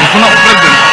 ufuna upresident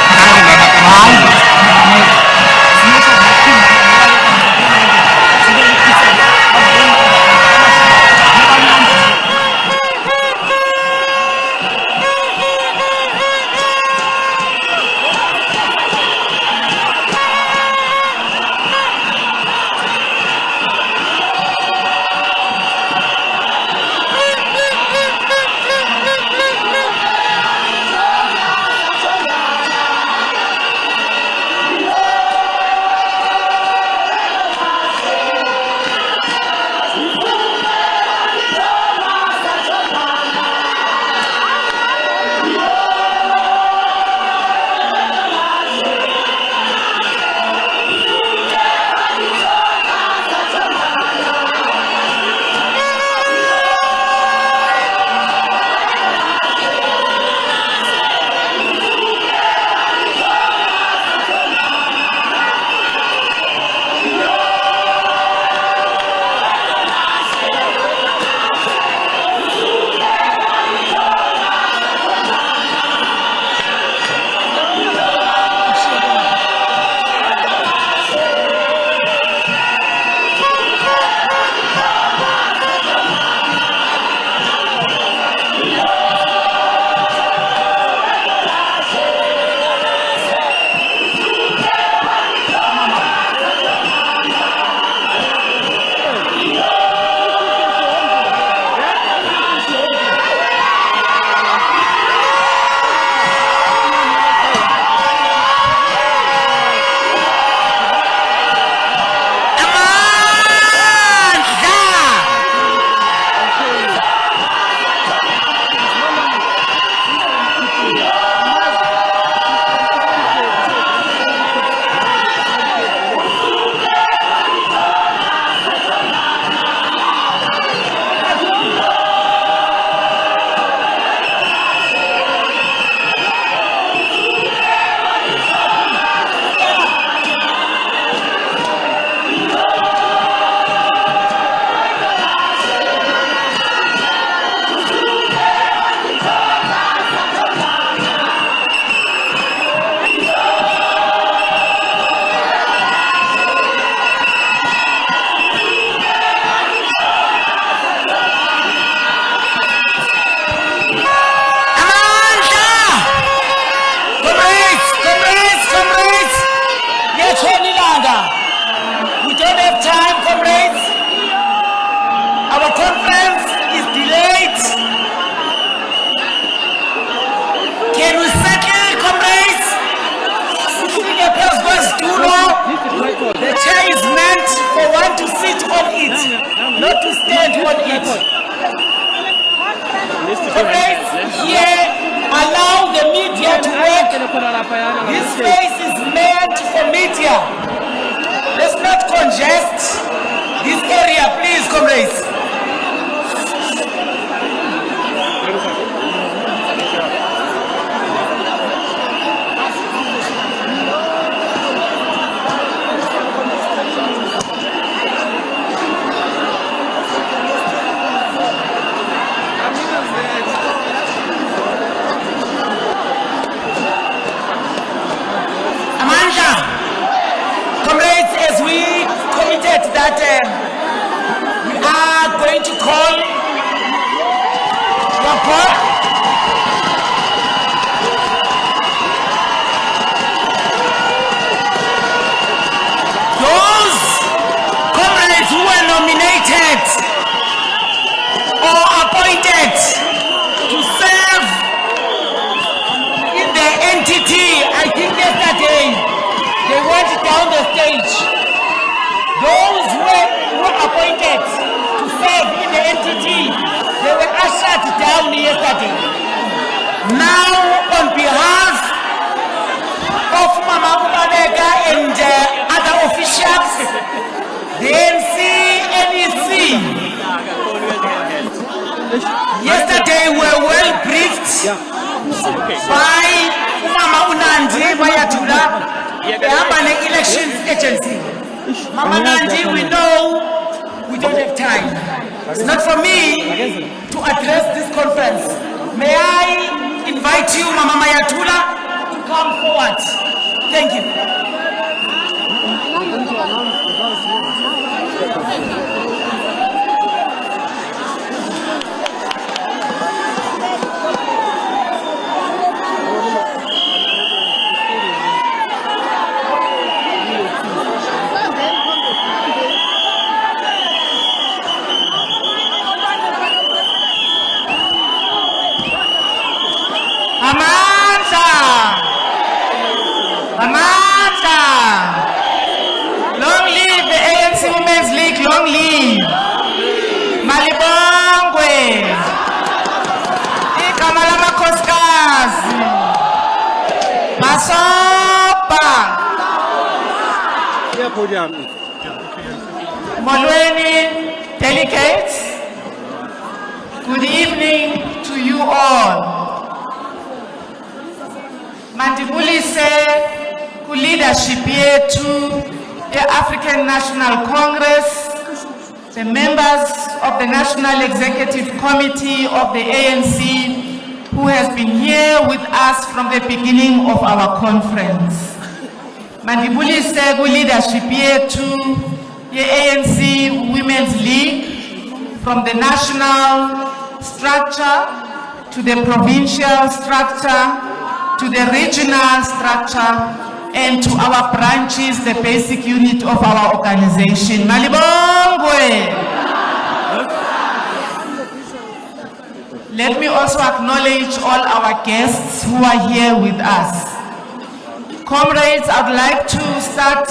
not to stand on it. Comrades, here, allow the media to work. This space is meant for media. Let's not congest this area, please, comrades. That we are going to call those comrades who were nominated or appointed to serve in the entity. I think yesterday they went down the stage. Those who were appointed to serve in the entity, they were ushered down yesterday. Now, on behalf of Mama Ubanega and other officials, the ANC, NEC, yesterday we were well briefed by Mama Unandi Mayatula, the Urban Elections Agency. Mama Nandi, we know we don't have time. It's not for me to address this conference. May I invite you, Mama Mayatula, what? Thank you. Amandla! Long live the ANC Women's League, long live! Malibongwe! Igama lamakhosikazi! Masopa! Molweni, delegates, good evening to you all. Mandibulise ku leadership yethu, the African National Congress, the members of the National Executive Committee of the ANC who has been here with us from the beginning of our conference. Mandibulise ku leadership yethu, the ANC Women's League, from the national structure to the provincial structure, to the regional structure, and to our branches, the basic unit of our organization. Malibongwe! Let me also acknowledge all our guests who are here with us. Comrades, I'd like to start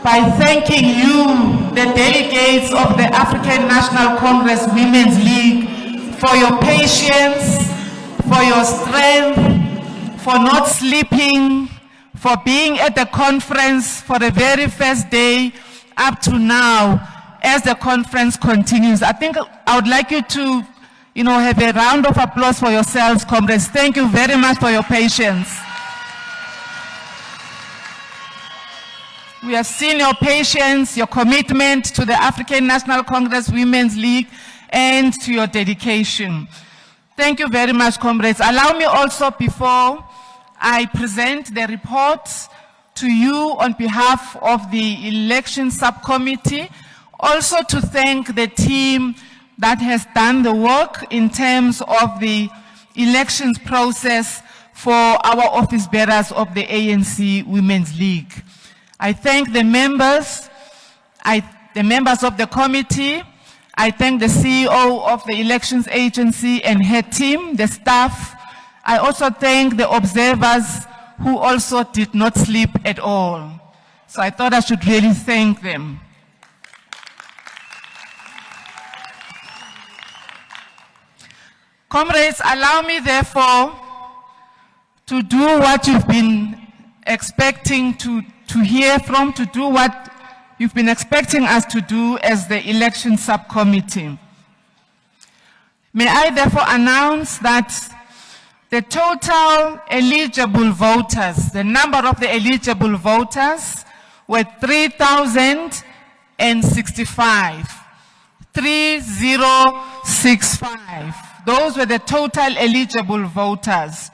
by thanking you, the delegates of the African National Congress Women's League, for your patience, for your strength, for not sleeping, for being at the conference for the very first day up to now as the conference continues. I think I would like you to, have a round of applause for yourselves, comrades. Thank you very much for your patience. We have seen your patience, your commitment to the African National Congress Women's League, and to your dedication. Thank you very much, comrades. Allow me also, before I present the report to you on behalf of the election subcommittee, also to thank the team that has done the work in terms of the elections process for our office bearers of the ANC Women's League. I thank the members, the members of the committee. I thank the CEO of the elections agency and her team, the staff. I also thank the observers who also did not sleep at all. So I thought I should really thank them. Comrades, allow me therefore to do what you've been expecting to hear from, to do what you've been expecting us to do as the election subcommittee. May I therefore announce that the total eligible voters, the number of the eligible voters were 3,065. 3065. Those were the total eligible voters.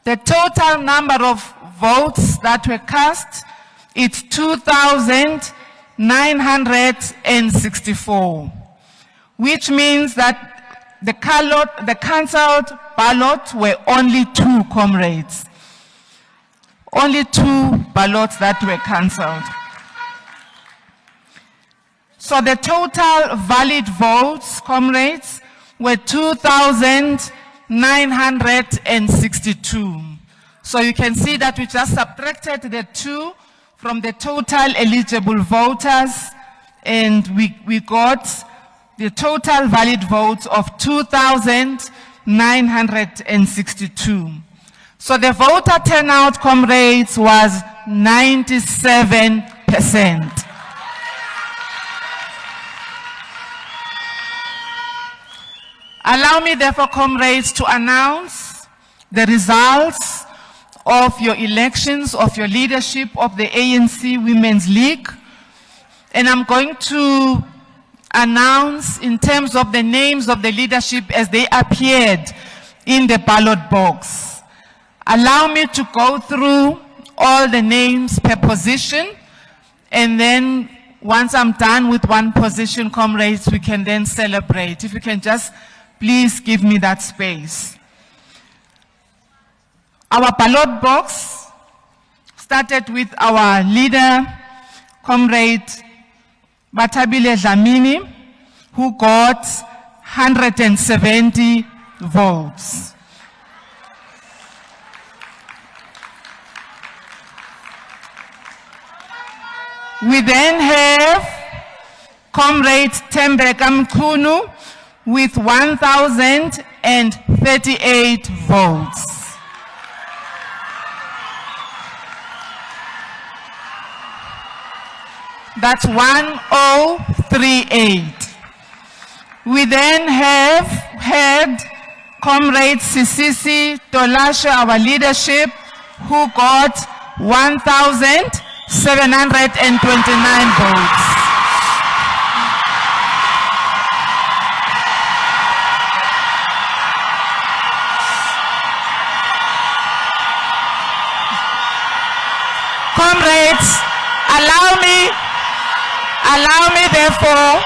The total number of votes that were cast, it's 2,964, which means that the cancelled ballots were only 2, comrades. Only 2 ballots that were cancelled. So the total valid votes, comrades, were 2,962. So you can see that we just subtracted the 2 from the total eligible voters, and we got the total valid votes of 2,962. So the voter turnout, comrades, was 97%. Allow me, therefore, comrades, to announce the results of your elections, of your leadership of the ANC Women's League. And I'm going to announce in terms of the names of the leadership as they appeared in the ballot box. Allow me to go through all the names per position, and then once I'm done with one position, comrades, we can then celebrate. If you can just please give me that space. Our ballot box started with our leader, Comrade Batabile Dlamini, who got 170 votes. We then have Comrade Tembeka Mkhunu with 1,038 votes. That's 1038. We then have had Comrade Sisisi Tolashe, our leadership, who got 1,729 votes. Comrades, allow me therefore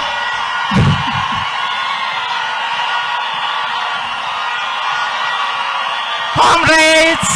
comrades,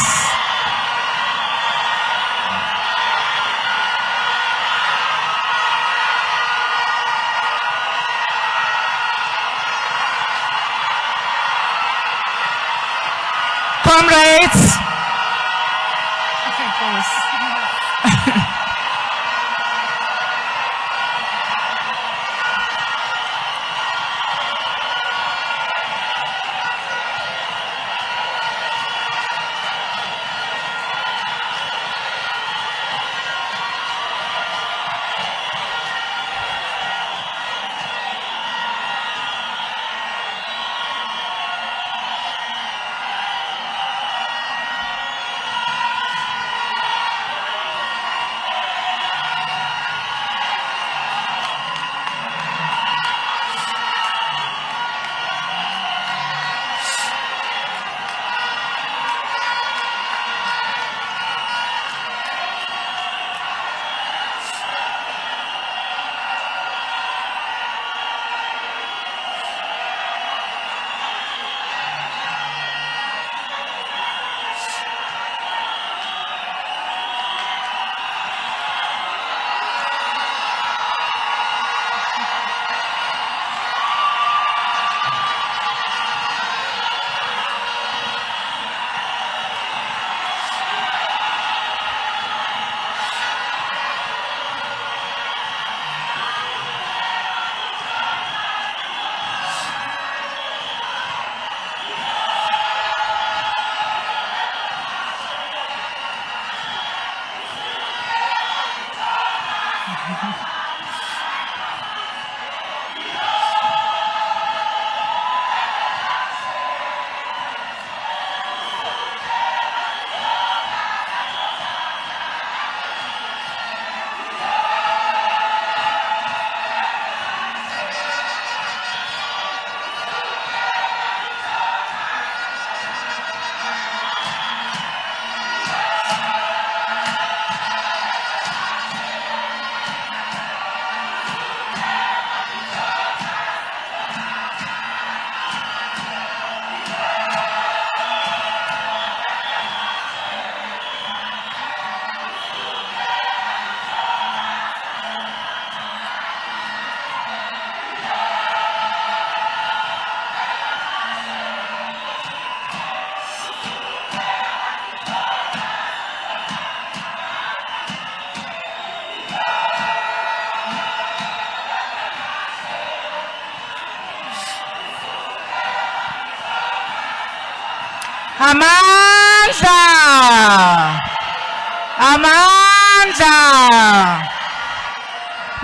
Amandla,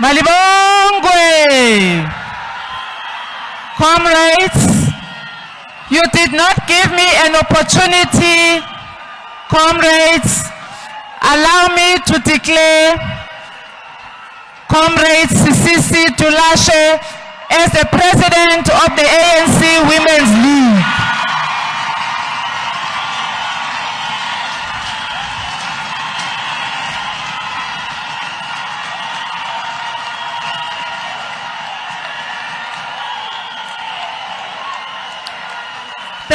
Malibongwe. Comrades, you did not give me an opportunity. Comrades, allow me to declare Comrade Sisisi Tolashe as the president of the ANC Women's League.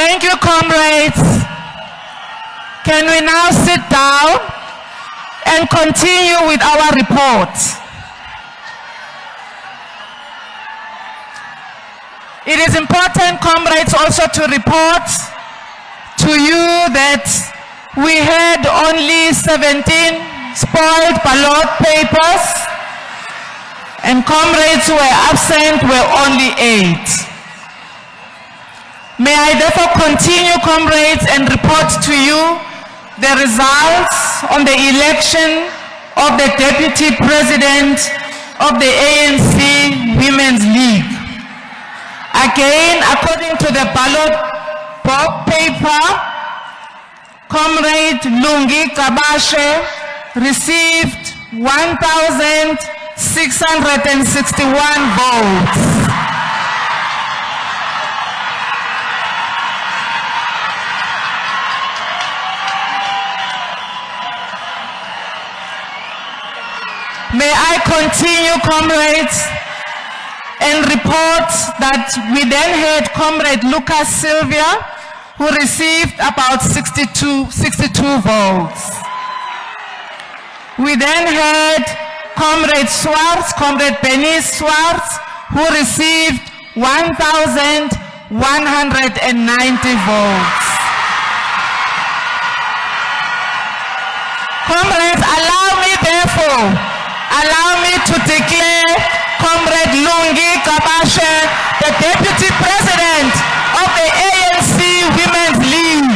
Thank you, comrades. Can we now sit down and continue with our report? It is important, comrades, also to report to you that we had only 17 spoiled ballot papers, and comrades who were absent were only 8. May I therefore continue, comrades, and report to you the results on the election of the Deputy President of the ANC Women's League. Again, according to the ballot paper, Comrade Lungi Kabashe received 1,661 votes. May I continue, comrades, and report that we then had Comrade Lucas Sylvia, who received about 62 votes. We then had Comrade Swartz, Comrade Benny Swartz, who received 1,190 votes. Comrades, allow me to declare Comrade Lungi Kabashe the Deputy President of the ANC Women's League.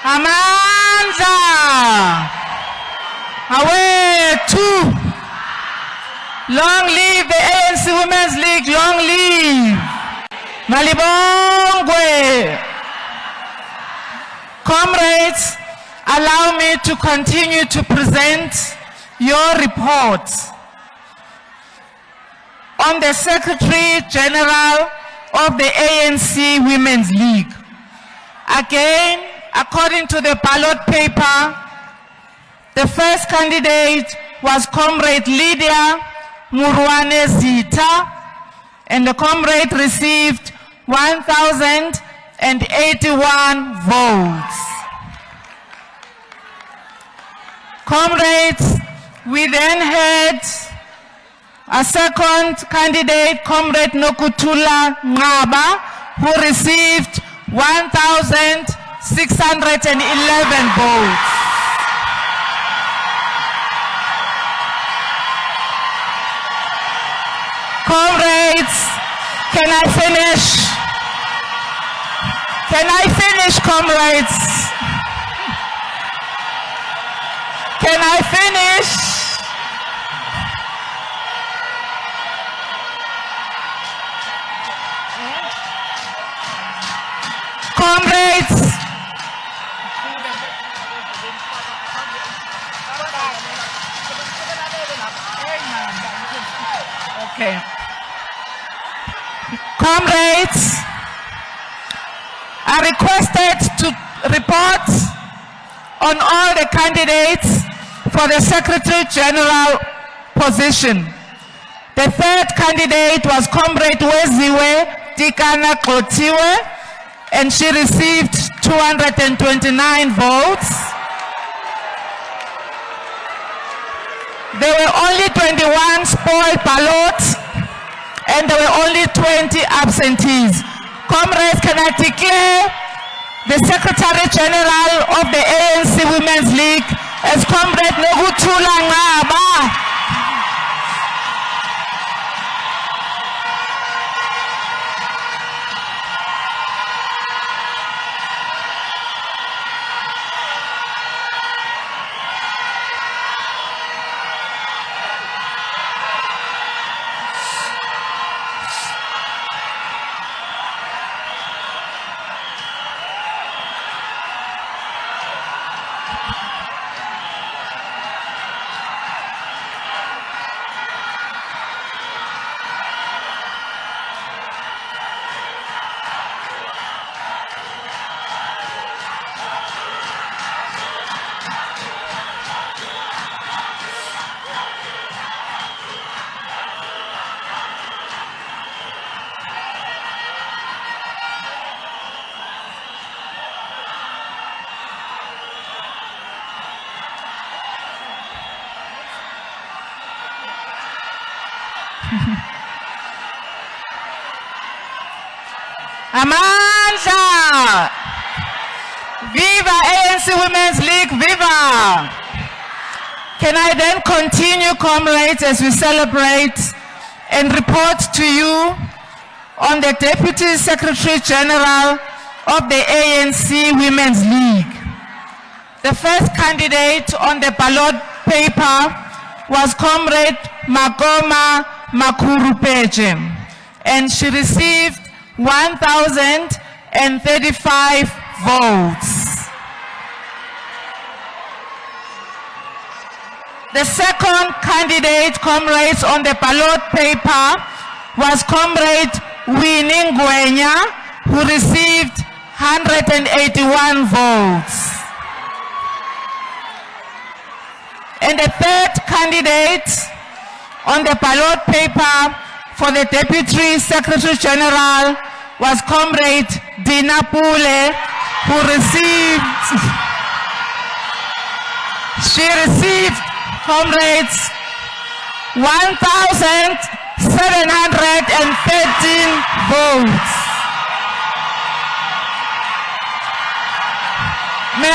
Amandla! Away, 2. Long live the ANC Women's League, long live. Malibongwe. Comrades, allow me to continue to present your report on the Secretary General of the ANC Women's League. Again, according to the ballot paper, the first candidate was Comrade Lydia Murwane Zita, and the comrade received 1,081 votes. Comrades, we then had a second candidate, Comrade Nokutula Ngaba, who received 1,611 votes. Comrades, can I finish? Can I finish, comrades? Can I finish? Comrades, okay. Comrades, are requested to report on all the candidates for the Secretary General position. The third candidate was Comrade Weziwe Tikana Klotiwe, and she received 229 votes. There were only 21 spoiled ballots, and there were only 20 absentees. Comrades, can I declare the Secretary General of the ANC Women's League as Comrade Nokutula Ngaba? Amandla! Viva ANC Women's League, viva! Can I then continue, comrades, as we celebrate and report to you on the Deputy Secretary General of the ANC Women's League. The first candidate on the ballot paper was Comrade Makoma Makurupeje, and she received 1,035 votes. The second candidate, comrades, on the ballot paper was Comrade Winnie Ngwenya, who received 181 votes. And the third candidate on the ballot paper for the Deputy Secretary General was Comrade Dina Pule, who received, comrades, 1,713 votes. May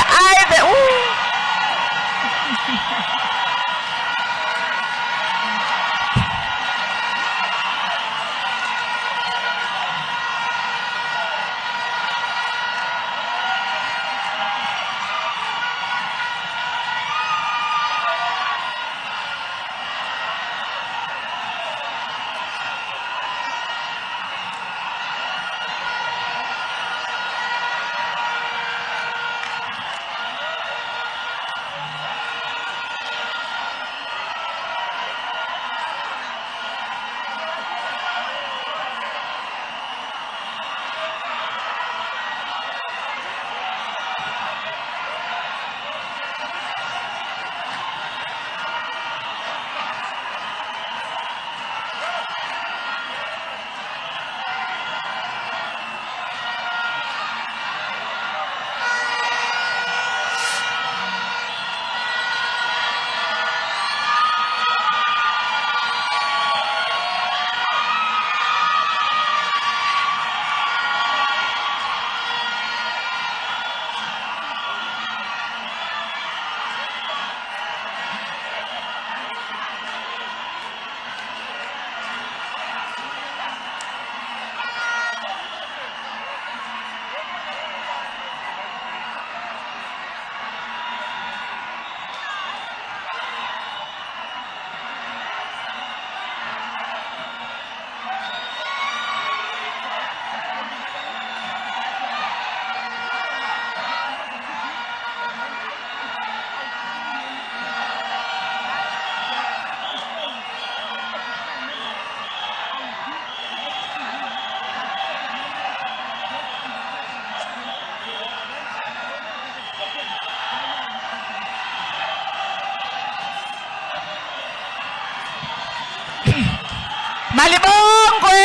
Malibongwe.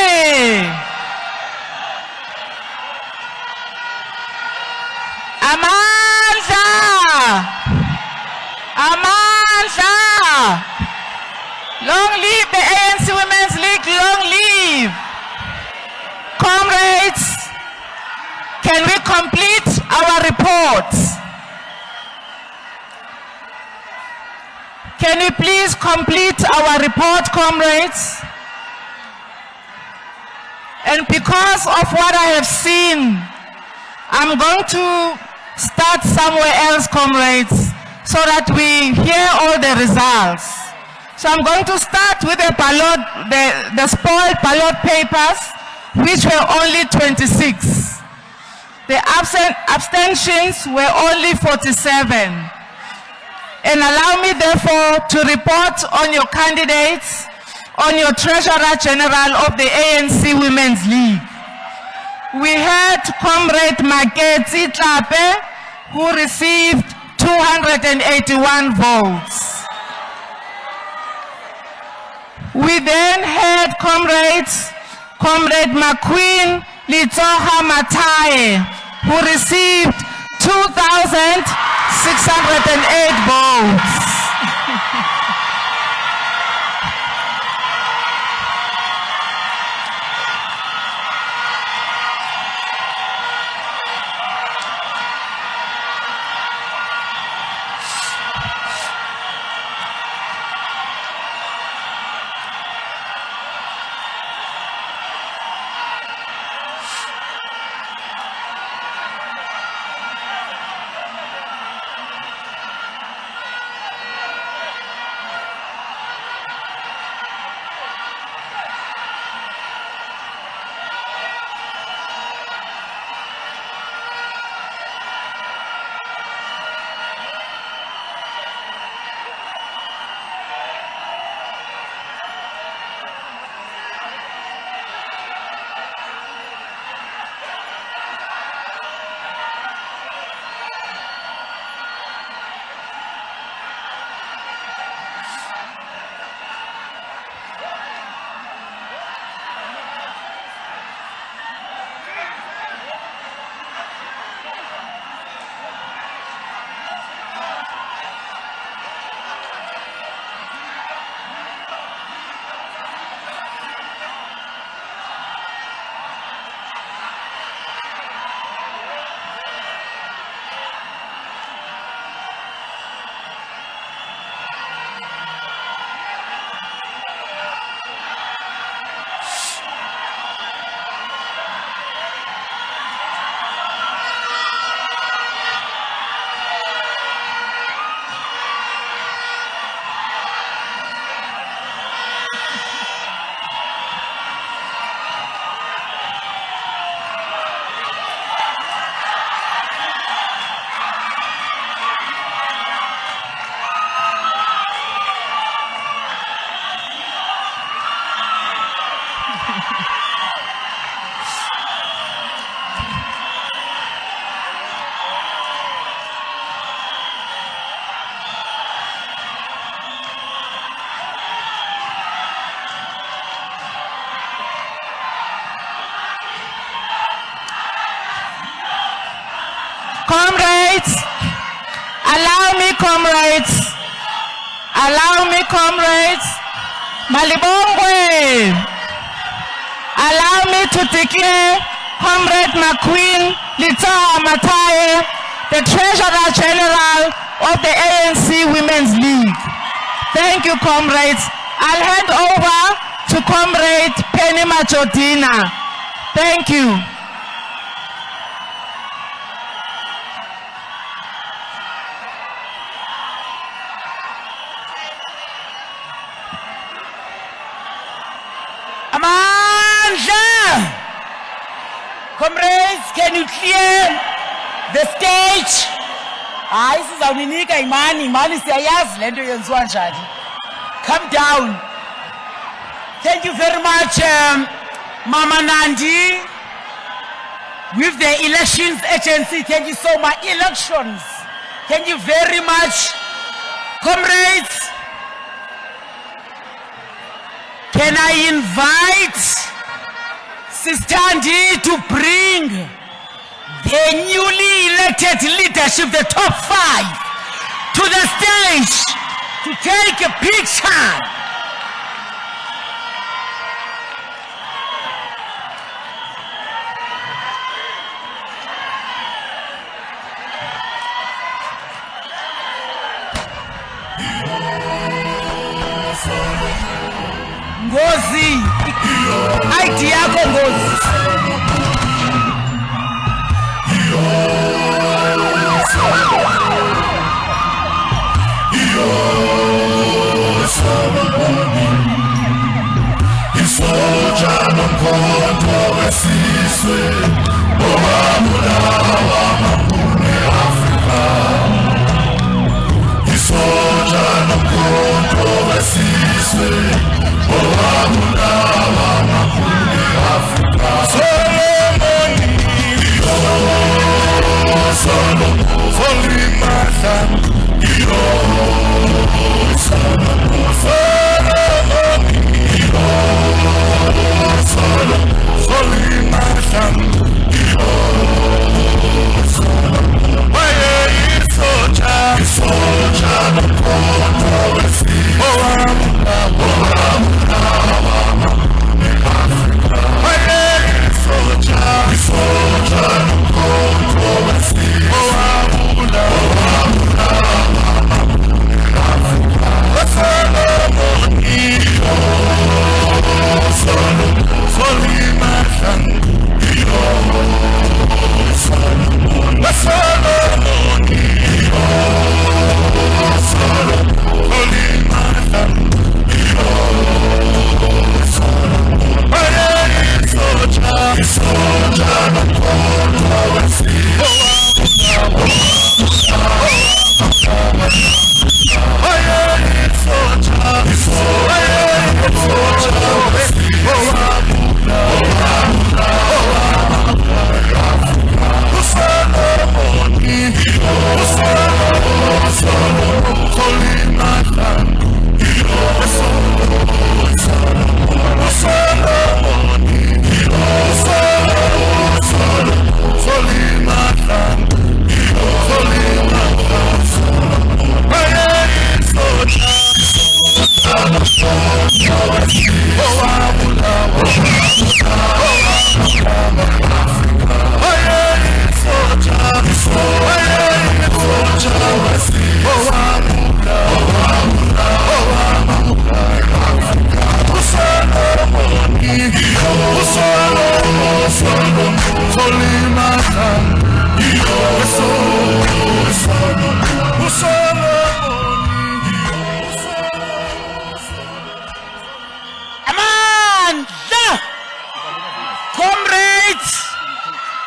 Amandla. Amandla. Long live the ANC Women's League, long live. Comrades, can we complete our reports? Can we please complete our report, comrades? And because of what I have seen, I'm going to start somewhere else, comrades, so that we hear all the results. So I'm going to start with the ballot, the spoiled ballot papers, which were only 26. The abstentions were only 47. And allow me, therefore, to report on your candidates, on your Treasurer General of the ANC Women's League. We had Comrade Maketsi Tlape, who received 281 votes. We then had Comrade McQueen Litsoha Mataye, who received 2,608 votes. Comrades, allow me, comrades, Malibongwe, allow me to declare Comrade McQueen Litsoha Mataye the Treasurer General of the ANC Women's League. Thank you, comrades. I'll hand over to Comrade Penny Machodina. Thank you. Amandla! Comrades, can you clear the stage? Hayi sizawuninika imani siyayazi lento yenziwa njani. Come down. Thank you very much, Mama Nandi. With the elections agency, thank you so much. Elections. Thank you very much. Comrades, Can I invite Sister Andy to bring the newly elected leadership, the top 5, to the stage to take a picture? Ngozi, ID yako Ngozi.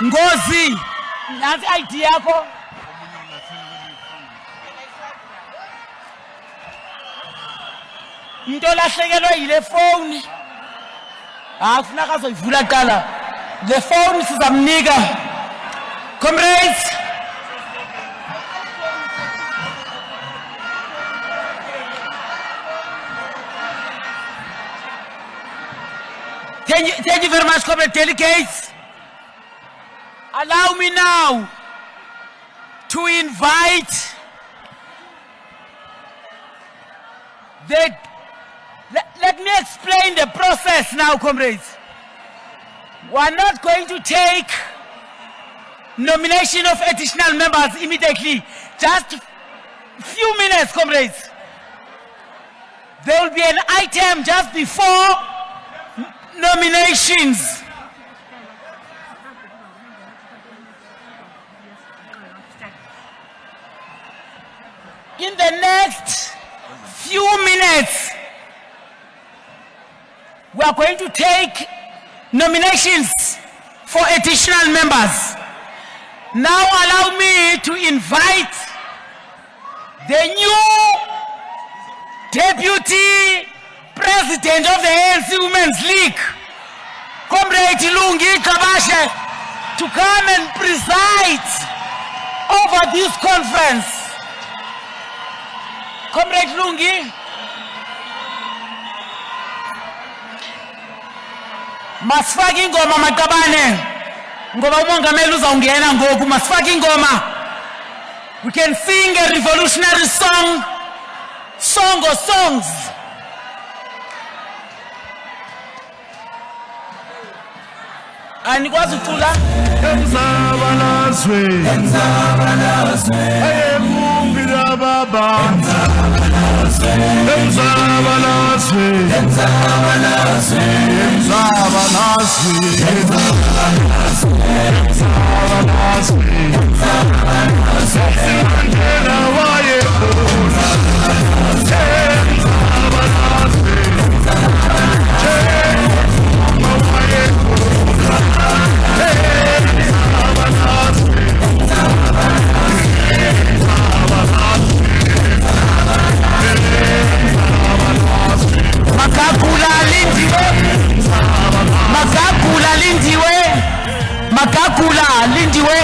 Ngozi, nansi ID yakho. Into lahlekelwe yile phone. Afuna kazoyivula qala. Le phone sizamnika. Comrades. Thank you very much, comrade delegates. Allow me now to invite let me explain the process now, comrades. We're not going to take nomination of additional members immediately. Just a few minutes, comrades. There will be an item just before nominations. In the next few minutes, we are going to take nominations for additional members. Now allow me to invite the new Deputy President of the ANC Women's League, Comrade Lungi Kabashe, to come and preside over this conference. Comrade Lungi. Masifake ingoma maqabane. Ngoba umongameli uzawungena ngoku, masifake ingoma. We can sing a revolutionary song. Song or songs. Anikwazi ucula? Emzabalazwe ayemungila baba Emzabalazwe Mandela wayekhona Magagula lindiwe.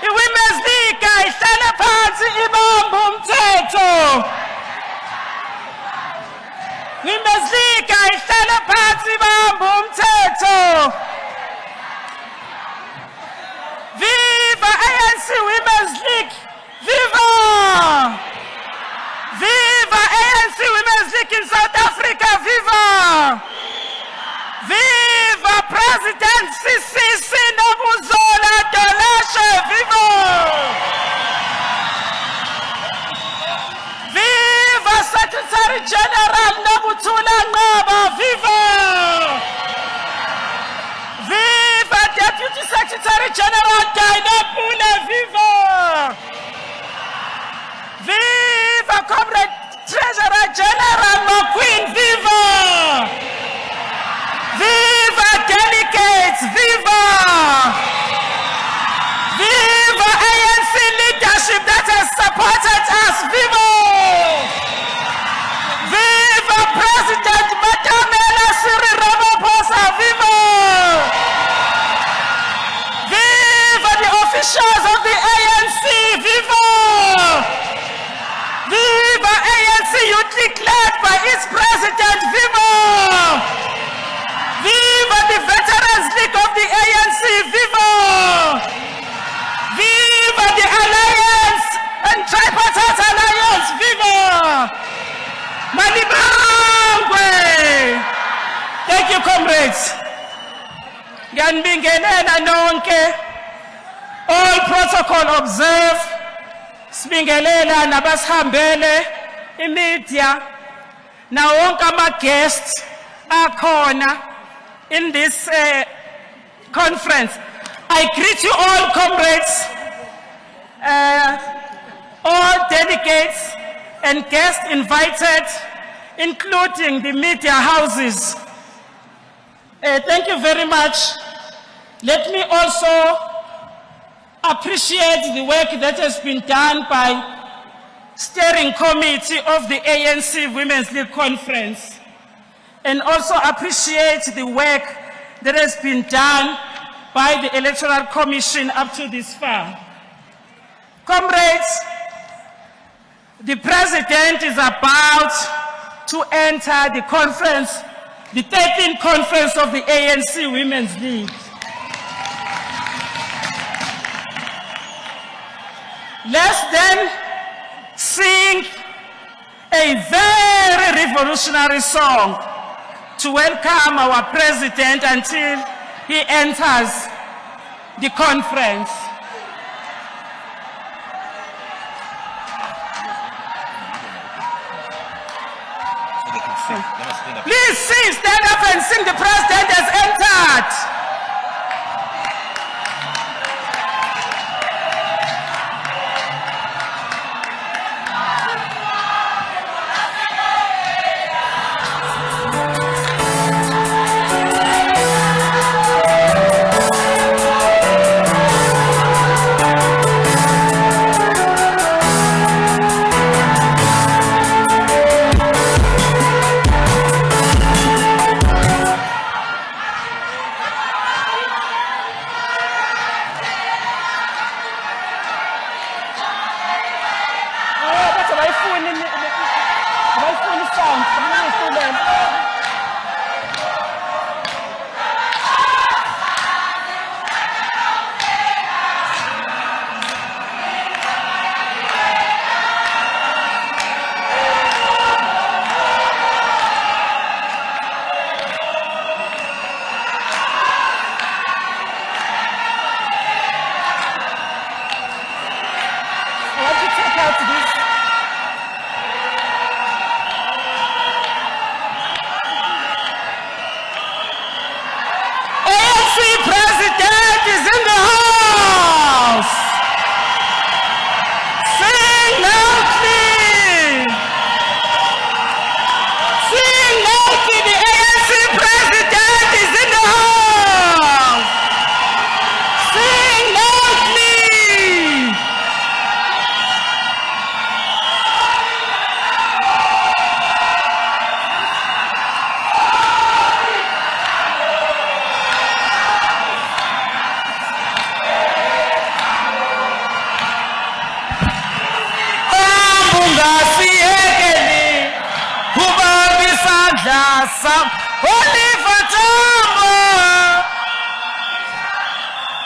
I-Women's League ihlala phansi ibambe umthetho. Women's League ihlala phansi ibambe umthetho. Viva ANC Women's League! Viva! Viva ANC Women's League in South Africa! Viva! Viva President Sisi Nobuzola Dolashe! Viva! Viva Secretary General Nobuthula Ngcobo! Viva! Viva Deputy Secretary General Dainapule! Viva! Viva Comrade Treasurer General McQueen! Viva! Viva delegates! Viva! Viva ANC leadership that has supported us! Viva! Viva President Cyril Ramaphosa! Viva! Viva the officials of the ANC! Viva! Viva ANC Youth League led by its president! Viva! Viva the Veterans League of the ANC! Viva! Viva the Alliance and Tripartite Alliance! Viva! Malibangwe! Thank you, comrades. Ngiyanibingelela nonke. All protocol observe. Sibingelela nabasihambele imedia na wonke ama-guests akhona in this conference. I greet you all, comrades, all delegates and guests invited, including the media houses. Thank you very much. Let me also appreciate the work that has been done by steering committee of the ANC Women's League Conference, and also appreciate the work that has been done by the Electoral Commission up to this far. Comrades, the President is about to enter the conference the 13th conference of the ANC Women's League. Let's then sing a very revolutionary song to welcome our president until he enters the conference. Please sing, stand up and sing. The president has entered. ANC President is in the house. Sing loudly. Sing loudly. The ANC President is in the house. Sing loudly.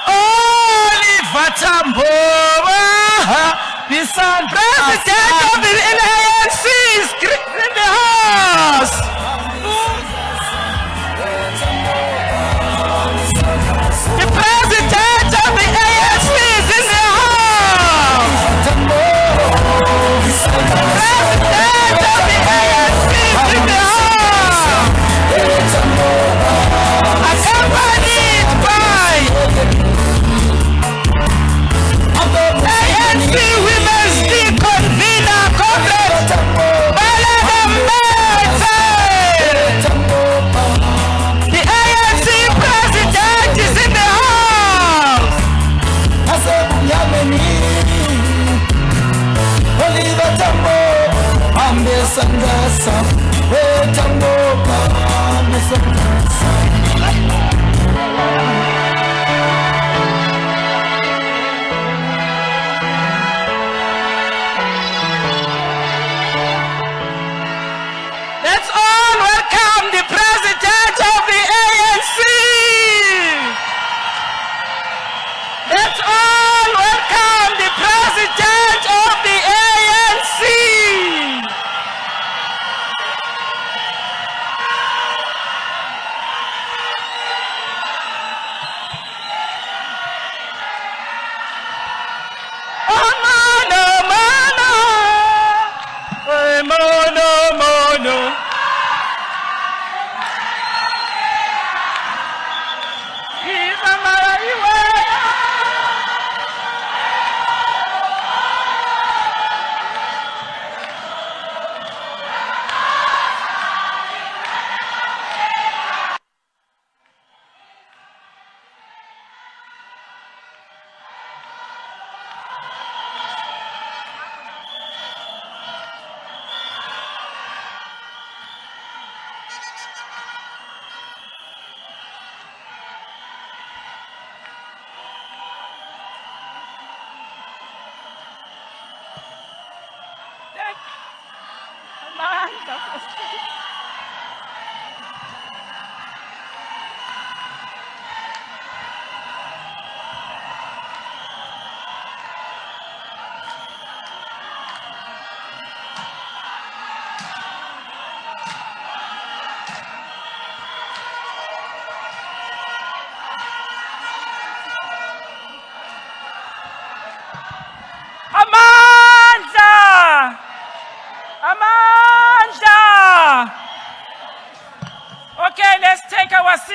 Oliver Tambo, the son president of the ANC is in the house. The president of the ANC is in the house. The president of the ANC is in the house. Accompanied by ANC Women's League convener, Comrade Balada Mbete. The ANC president is in the house. Oliver Tambo, Sangasa, Tambo, Let's all welcome the president of the ANC. Let's all welcome the president of the ANC.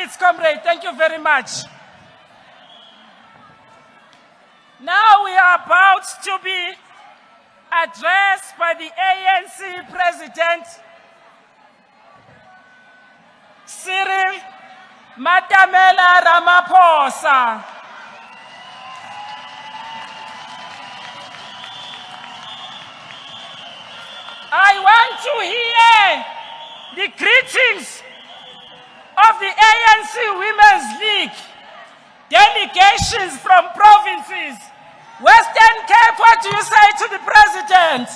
seats, comrade. Thank you very much. Now we are about to be addressed by the ANC President Cyril Ramaphosa. I want to hear the greetings of the ANC Women's League delegations from provinces. Western Cape, what do you say to the president?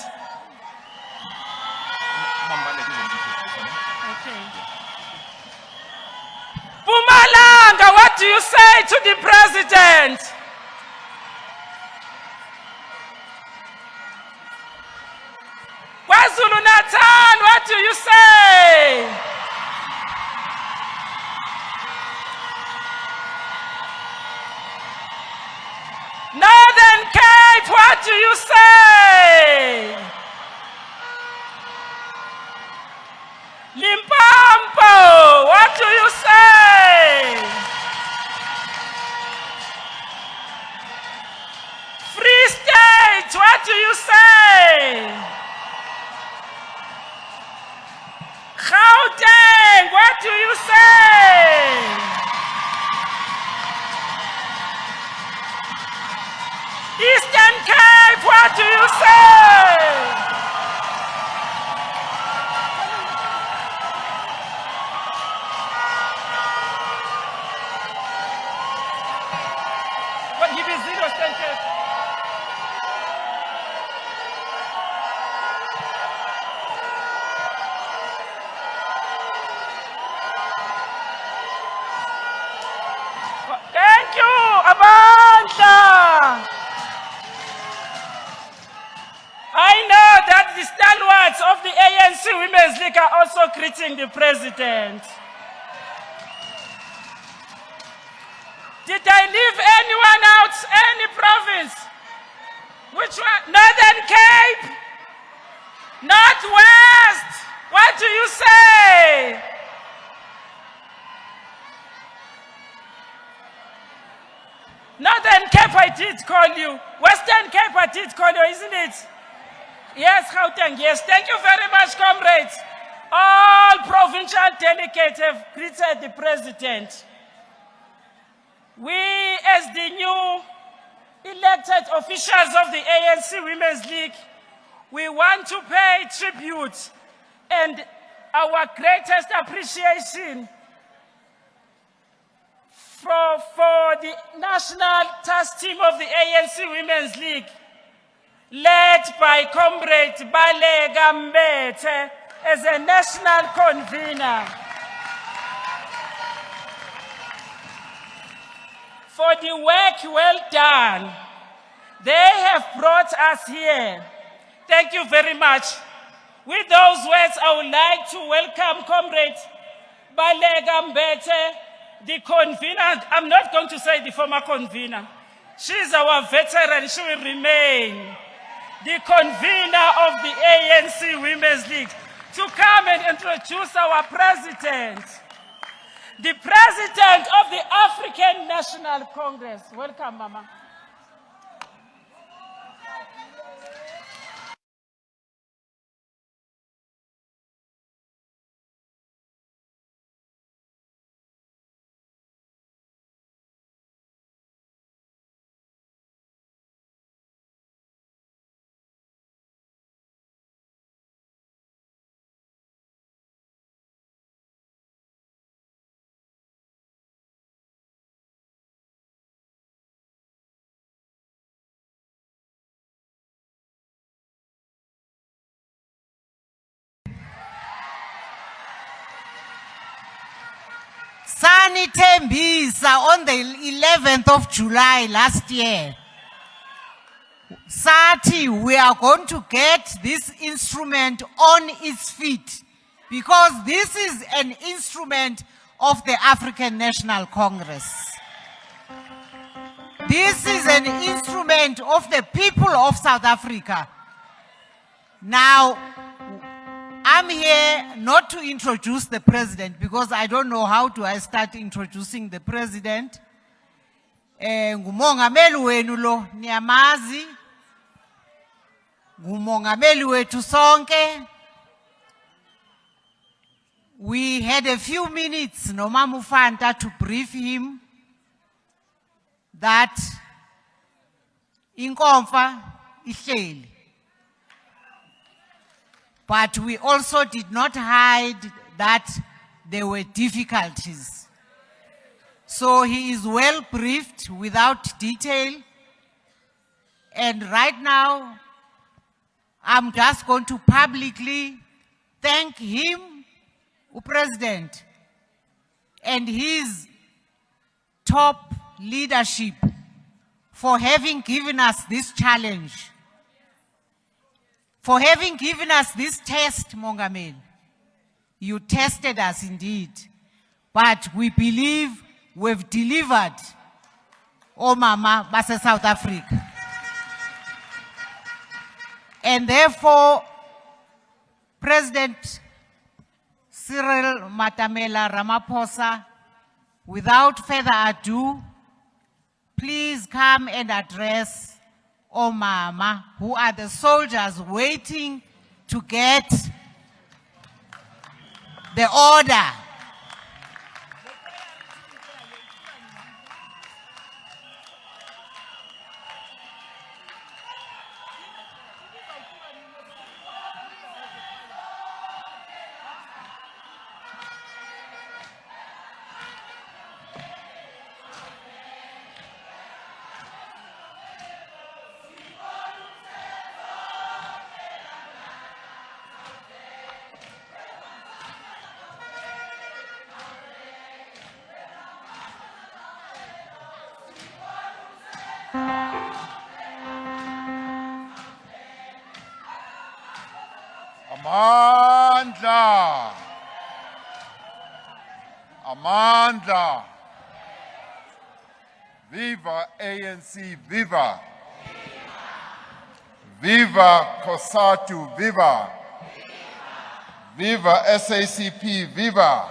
Okay. Mpumalanga, what do you say to the president? KwaZulu-Natal, what do you say? Northern Cape, what do you say? Limpopo, what do you say? Free State, what do you say? Gauteng, what do you say? Eastern Cape, what do you say? What give me 0 Eastern Cape? Thank you, Amanda. I know that the stalwarts of the ANC Women's League are also greeting the president. Did I leave anyone out? Any province? Which one? Northern Cape? Northwest? What do you say? Northern Cape, I did call you. Western Cape, I did call you, isn't it? Yes, Gauteng, yes. Thank you very much, comrades. All provincial delegates have greeted the president. We, as the new elected officials of the ANC Women's League, we want to pay tribute and our greatest appreciation for the national task team of the ANC Women's League, led by Comrade Balega Mbete as a national convener, for the work well done. They have brought us here. Thank you very much. With those words, I would like to welcome Comrade Balega Mbete, the convener. I'm not going to say the former convener. She's our veteran. She will remain the convener of the ANC Women's League, to come and introduce our president, the president of the African National Congress. Welcome, Mama. Sanitembisa on the 11th of July last year. Sati, we are going to get this instrument on its feet because this is an instrument of the African National Congress. This is an instrument of the people of South Africa. Now, I'm here not to introduce the president because I don't know how do I start introducing the president. Ngumongameli wenu lo niyamazi. Ngumongameli wetu sonke. We had a few minutes noMama uFanta to brief him that inkomfa ihleli. But we also did not hide that there were difficulties. So he is well briefed without detail. And right now, I'm just going to publicly thank him, the President, and his top leadership for having given us this challenge. For having given us this test, Mongameli. You tested us indeed. But we believe we've delivered, oh Mama, Basa South Africa. And therefore, President Cyril Ramaphosa, without further ado, please come and address oh Mama, who are the soldiers waiting to get the order. Amandla. Amandla. Viva ANC, viva. Viva COSATU, viva. Viva SACP, viva.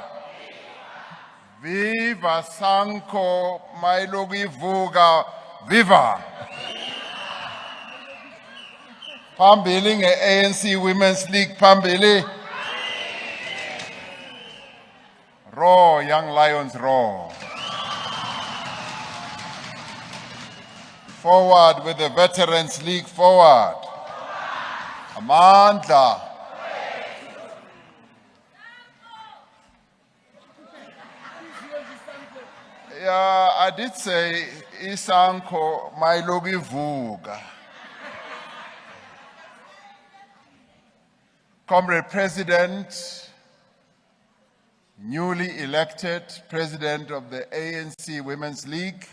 Viva Sanko Mailogi Vuga, viva. Phambili nge-ANC Women's League phambili. Roar, Young Lions, roar. Forward with the Veterans League, forward. Amandla. Yeah, I did say Isanko Mailogi Vuga. Comrade President, newly elected President of the ANC Women's League,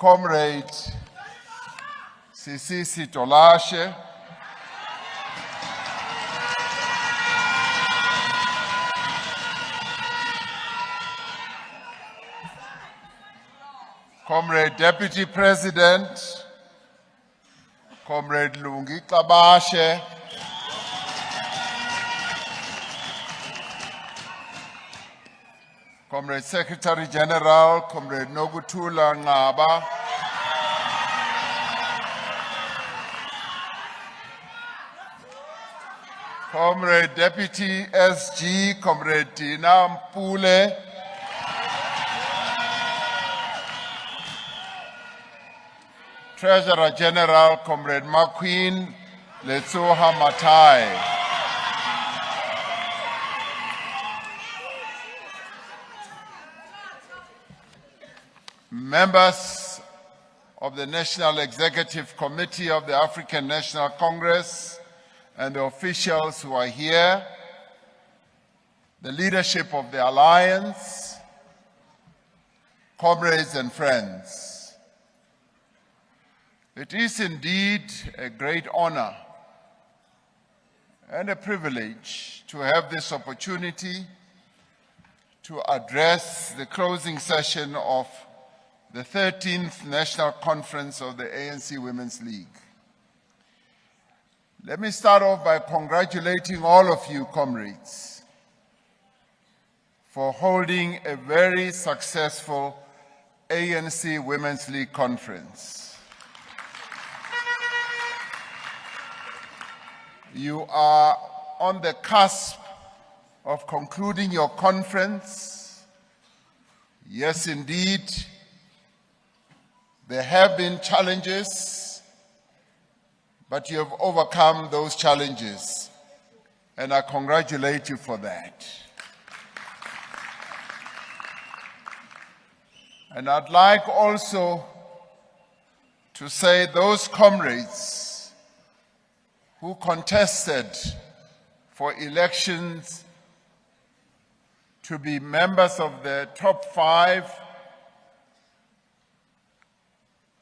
Comrade Sisisi Tolashe, Comrade Deputy President, Comrade Lungi Kabashe, Comrade Secretary General, Comrade Nogutula Ngaba, Comrade Deputy SG, Comrade Tina Mpule, Treasurer General, Comrade Maqueen Letsoha Matai. Members of the National Executive Committee of the African National Congress and the officials who are here, the leadership of the Alliance, comrades and friends. It is indeed a great honor and a privilege to have this opportunity to address the closing session of the 13th National Conference of the ANC Women's League. Let me start off by congratulating all of you, comrades, for holding a very successful ANC Women's League conference. You are on the cusp of concluding your conference. Yes, indeed, there have been challenges, but you have overcome those challenges, and I congratulate you for that. And I'd like also to say those comrades who contested for elections to be members of the top 5,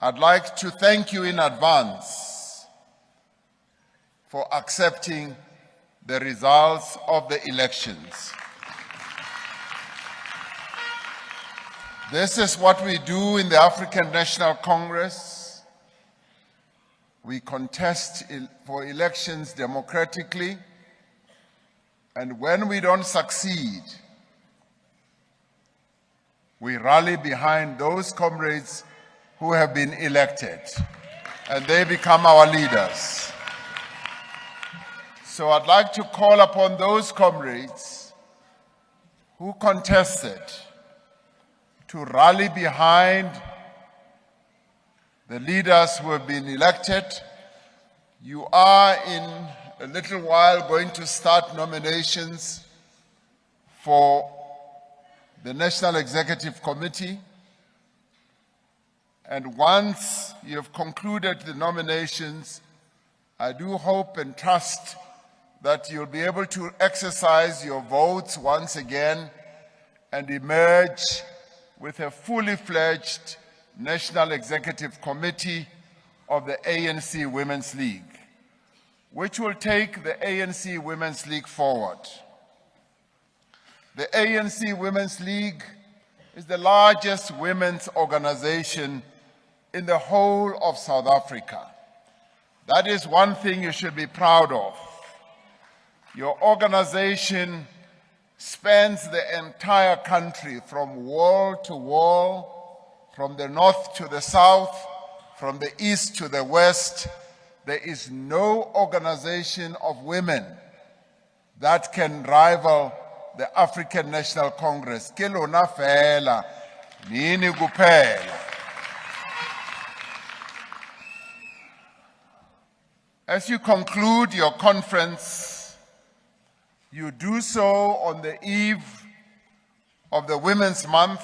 I'd like to thank you in advance for accepting the results of the elections. This is what we do in the African National Congress. We contest for elections democratically, and when we don't succeed, we rally behind those comrades who have been elected, and they become our leaders. So I'd like to call upon those comrades who contested to rally behind the leaders who have been elected. You are in a little while going to start nominations for the National Executive Committee. And once you have concluded the nominations, I do hope and trust that you'll be able to exercise your votes once again and emerge with a fully fledged National Executive Committee of the ANC Women's League, which will take the ANC Women's League forward. The ANC Women's League is the largest women's organization in the whole of South Africa. That is one thing you should be proud of. Your organization spans the entire country from wall to wall, from the north to the south, from the east to the west. There is no organization of women that can rival the African National Congress. Ke lona fela, nini kuphela. As you conclude your conference, you do so on the eve of the Women's Month,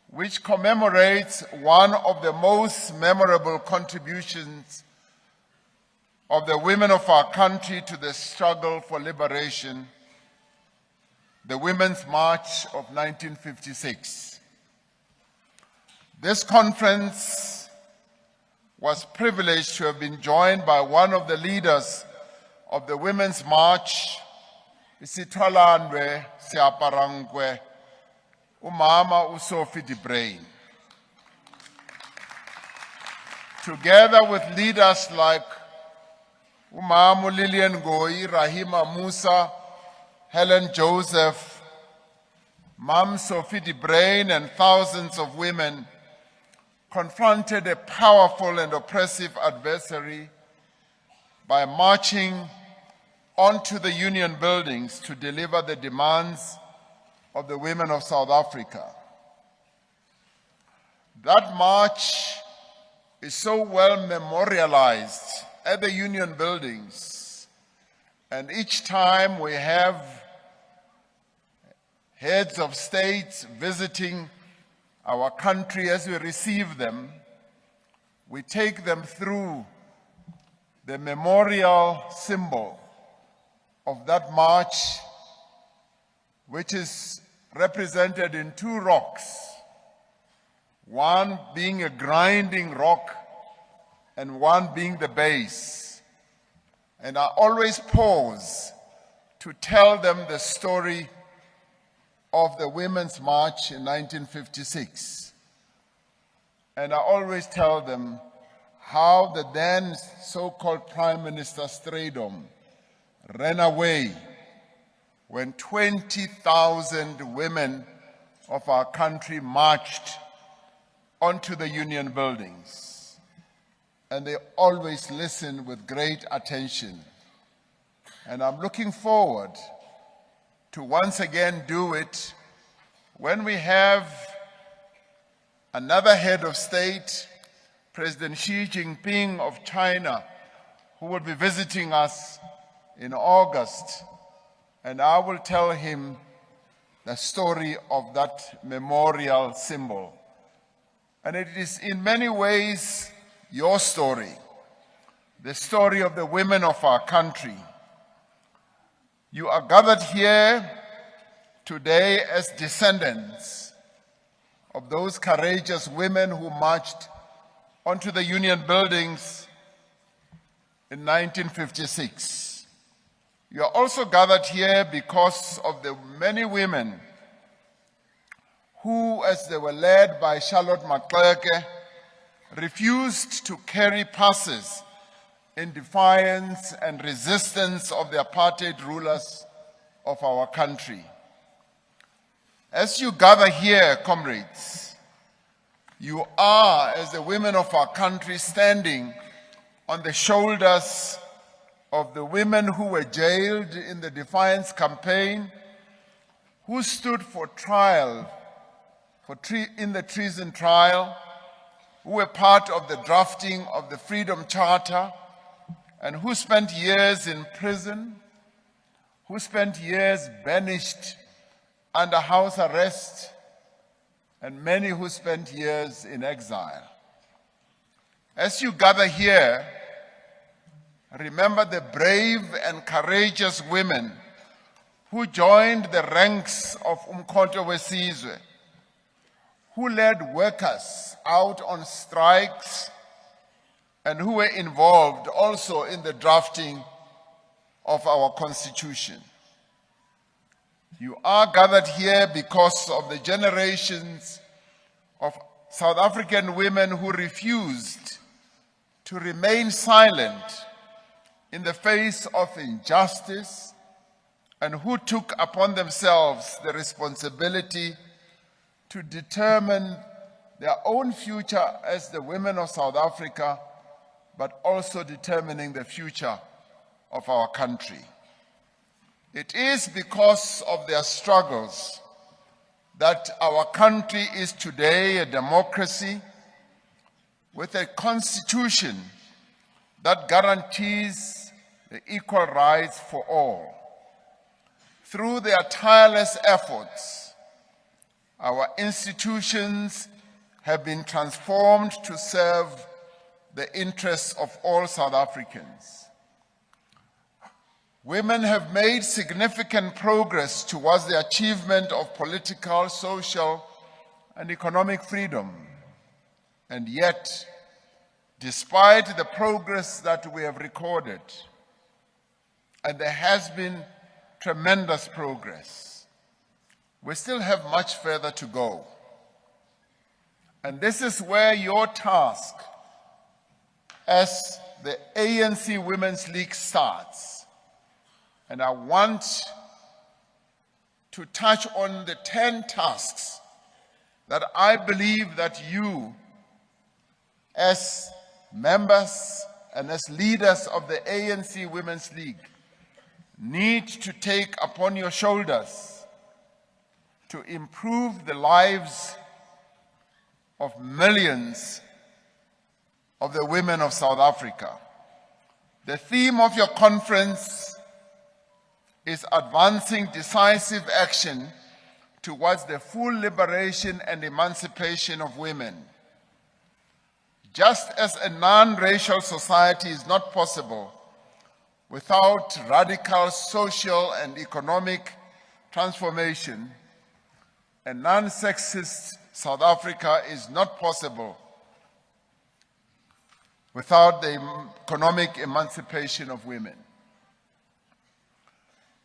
which commemorates one of the most memorable contributions of the women of our country to the struggle for liberation, the Women's March of 1956. This conference was privileged to have been joined by one of the leaders of the Women's March, Isitwalandwe Siaparangwe, Umama Usofi Brain. Together with leaders like Umamu Lillian Goyi, Rahima Musa, Helen Joseph, Mam Sophie Brain, and thousands of women confronted a powerful and oppressive adversary by marching onto the union buildings to deliver the demands of the women of South Africa. That march is so well memorialized at the union buildings, and each time we have heads of states visiting our country, as we receive them, we take them through the memorial symbol of that march, which is represented in 2 rocks, one being a grinding rock and one being the base. And I always pause to tell them the story of the Women's March in 1956. And I always tell them how the then so-called Prime Minister Stradom ran away when 20,000 women of our country marched onto the union buildings. And they always listen with great attention. And I'm looking forward to once again do it when we have another head of state, President Xi Jinping of China, who will be visiting us in August. And I will tell him the story of that memorial symbol. And it is in many ways your story, the story of the women of our country. You are gathered here today as descendants of those courageous women who marched onto the union buildings in 1956. You are also gathered here because of the many women who, as they were led by Charlotte Maxeke, refused to carry passes in defiance and resistance of the apartheid rulers of our country. As you gather here, comrades, you are, as the women of our country, standing on the shoulders of the women who were jailed in the Defiance campaign, who stood for trial in the treason trial, who were part of the drafting of the Freedom Charter, and who spent years in prison, who spent years banished under house arrest, and many who spent years in exile. As you gather here, remember the brave and courageous women who joined the ranks of Umkhonto weSizwe, who led workers out on strikes and who were involved also in the drafting of our Constitution. You are gathered here because of the generations of South African women who refused to remain silent in the face of injustice and who took upon themselves the responsibility to determine their own future as the women of South Africa, but also determining the future of our country. It is because of their struggles that our country is today a democracy with a constitution that guarantees the equal rights for all. Through their tireless efforts, our institutions have been transformed to serve the interests of all South Africans. Women have made significant progress towards the achievement of political, social, and economic freedom. And yet, despite the progress that we have recorded, and there has been tremendous progress, we still have much further to go. And this is where your task as the ANC Women's League starts. And I want to touch on the 10 tasks that I believe that you, as members and as leaders of the ANC Women's League, need to take upon your shoulders to improve the lives of millions of the women of South Africa. The theme of your conference is advancing decisive action towards the full liberation and emancipation of women. Just as a non-racial society is not possible without radical social and economic transformation, a non-sexist South Africa is not possible without the economic emancipation of women.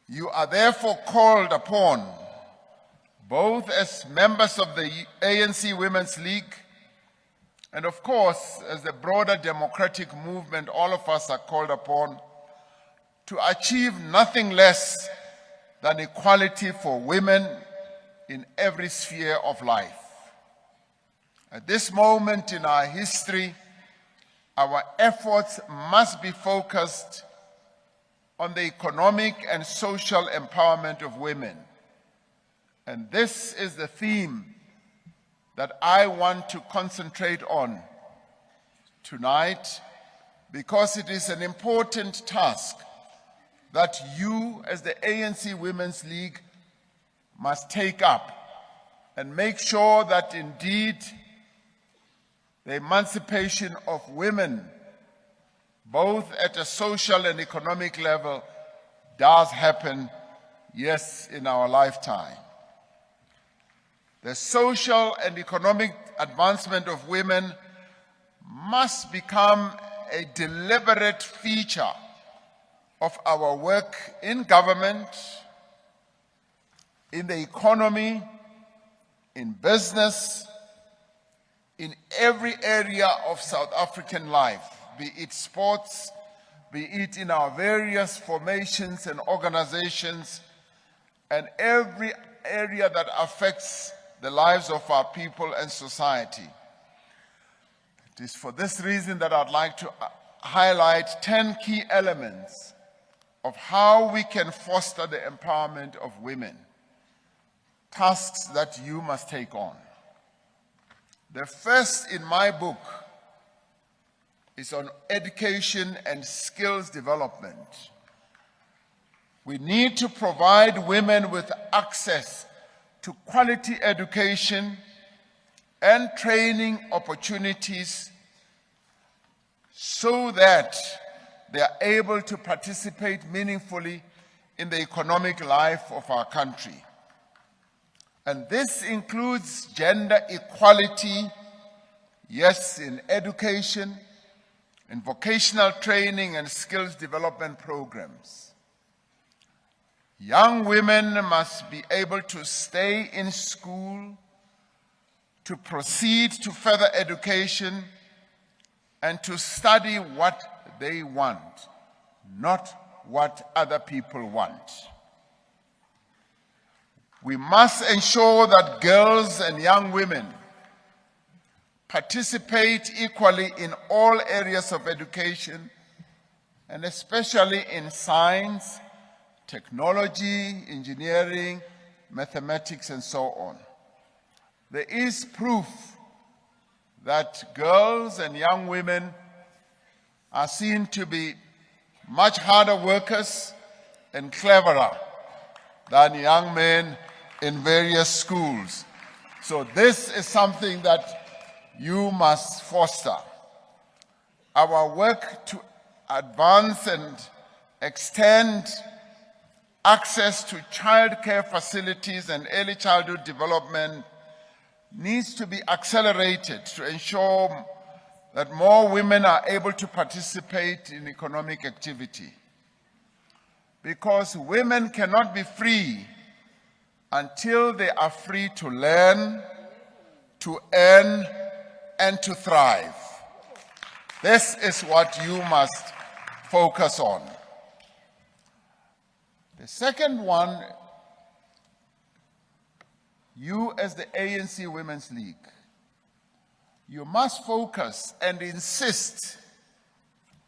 You are therefore called upon, both as members of the ANC Women's League And of course, as the broader democratic movement, all of us are called upon to achieve nothing less than equality for women in every sphere of life. At this moment in our history, our efforts must be focused on the economic and social empowerment of women. And this is the theme that I want to concentrate on tonight, because it is an important task that you, as the ANC Women's League, must take up and make sure that indeed the emancipation of women, both at a social and economic level, does happen, yes, in our lifetime. The social and economic advancement of women must become a deliberate feature of our work in government, in the economy, in business, in every area of South African life, be it sports, be it in our various formations and organizations, and every area that affects the lives of our people and society. It is for this reason that I'd like to highlight 10 key elements of how we can foster the empowerment of women, tasks that you must take on. The first in my book is on education and skills development. We need to provide women with access to quality education and training opportunities so that they are able to participate meaningfully in the economic life of our country. And this includes gender equality, yes, in education, in vocational training and skills development programs. Young women must be able to stay in school, to proceed to further education, and to study what they want, not what other people want. We must ensure that girls and young women participate equally in all areas of education, and especially in science, technology, engineering, mathematics, and so on. There is proof that girls and young women are seen to be much harder workers and cleverer than young men in various schools. So this is something that you must foster. Our work to advance and extend access to childcare facilities and early childhood development needs to be accelerated to ensure that more women are able to participate in economic activity. Because women cannot be free until they are free to learn, to earn, and to thrive. This is what you must focus on. The second one, you as the ANC Women's League, you must focus and insist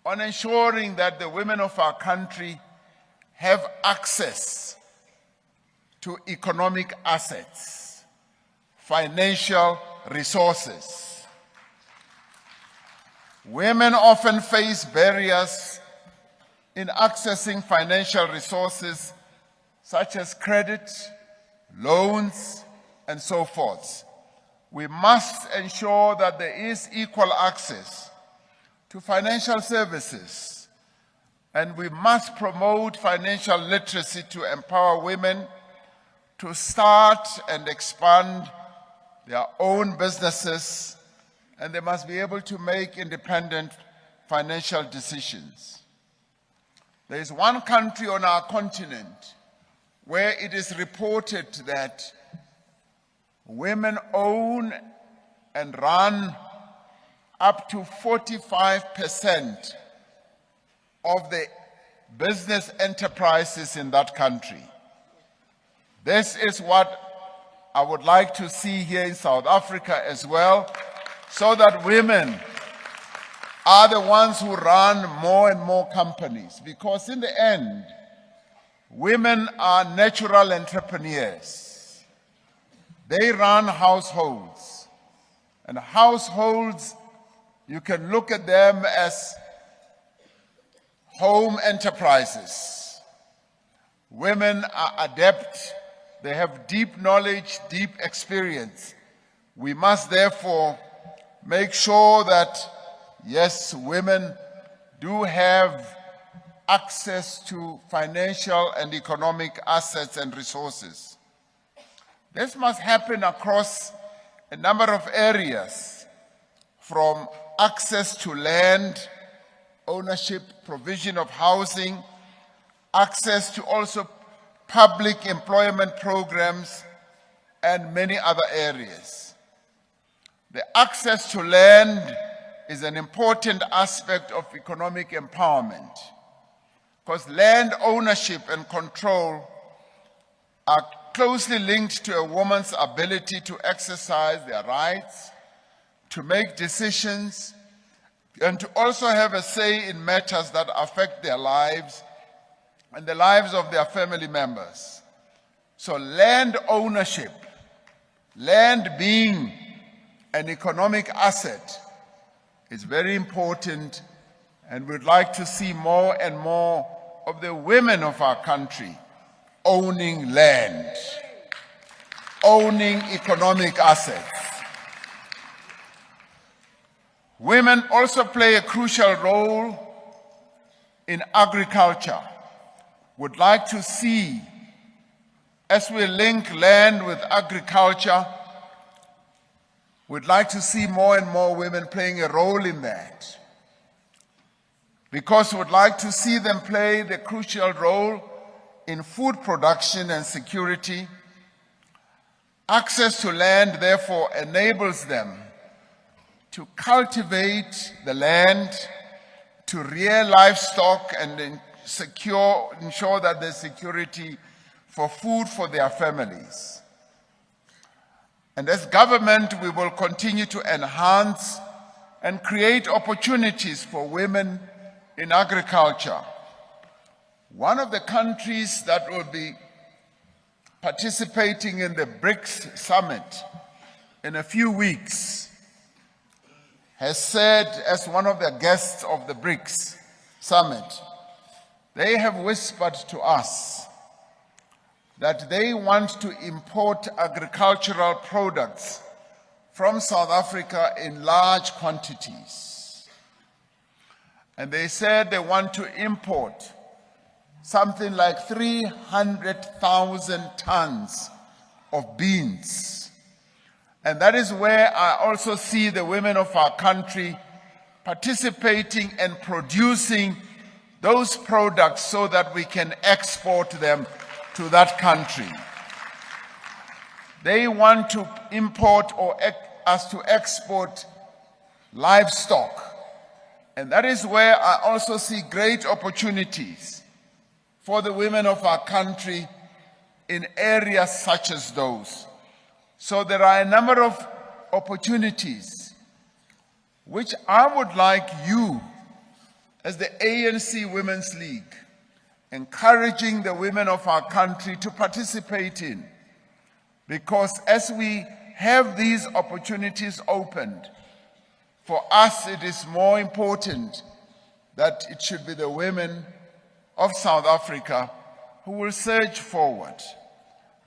on ensuring that the women of our country have access to economic assets, financial resources. Women often face barriers in accessing financial resources such as credit, loans, and so forth. We must ensure that there is equal access to financial services, and we must promote financial literacy to empower women to start and expand their own businesses, and they must be able to make independent financial decisions. There is one country on our continent where it is reported that women own and run up to 45% of the business enterprises in that country. This is what I would like to see here in South Africa as well, so that women are the ones who run more and more companies, because in the end, women are natural entrepreneurs. They run households, and households, you can look at them as home enterprises. Women are adept, they have deep knowledge, deep experience. We must therefore make sure that, yes, women do have access to financial and economic assets and resources. This must happen across a number of areas, from access to land, ownership, provision of housing, access to also public employment programs, and many other areas. The access to land is an important aspect of economic empowerment, because land ownership and control are closely linked to a woman's ability to exercise their rights, to make decisions, and to also have a say in matters that affect their lives and the lives of their family members. So land ownership, land being an economic asset, is very important, and we'd like to see more and more of the women of our country owning land, owning economic assets. Women also play a crucial role in agriculture. Would like to see, as we link land with agriculture, we'd like to see more and more women playing a role in that, because we'd like to see them play the crucial role in food production and security. Access to land, therefore, enables them to cultivate the land, to rear livestock, and ensure that there's security for food for their families. And as government, we will continue to enhance and create opportunities for women in agriculture. One of the countries that will be participating in the BRICS summit in a few weeks has said, as one of the guests of the BRICS summit, they have whispered to us that they want to import agricultural products from South Africa in large quantities. And they said they want to import something like 300,000 tons of beans. And that is where I also see the women of our country participating and producing those products so that we can export them to that country. They want to import or us to export livestock. And that is where I also see great opportunities for the women of our country in areas such as those. So there are a number of opportunities which I would like you, as the ANC Women's League, encouraging the women of our country to participate in. Because as we have these opportunities opened, for us it is more important that it should be the women of South Africa who will surge forward,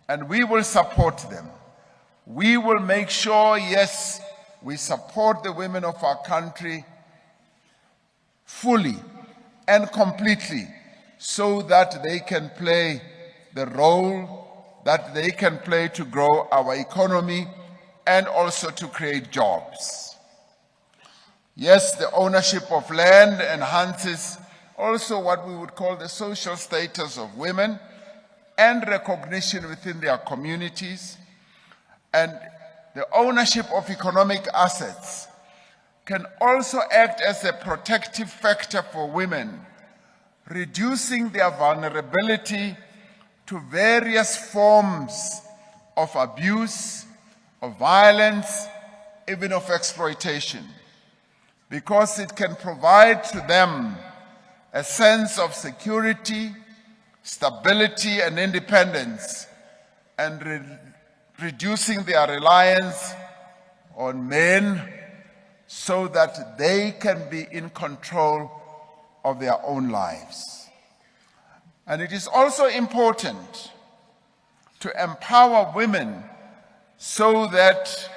and we will support them. We will make sure, yes, we support the women of our country fully and completely, so that they can play the role that they can play to grow our economy and also to create jobs. Yes, the ownership of land enhances also what we would call the social status of women and recognition within their communities. And the ownership of economic assets can also act as a protective factor for women, reducing their vulnerability to various forms of abuse, of violence, even of exploitation, because it can provide to them a sense of security, stability, and independence, and reducing their reliance on men so that they can be in control of their own lives. And it is also important to empower women so that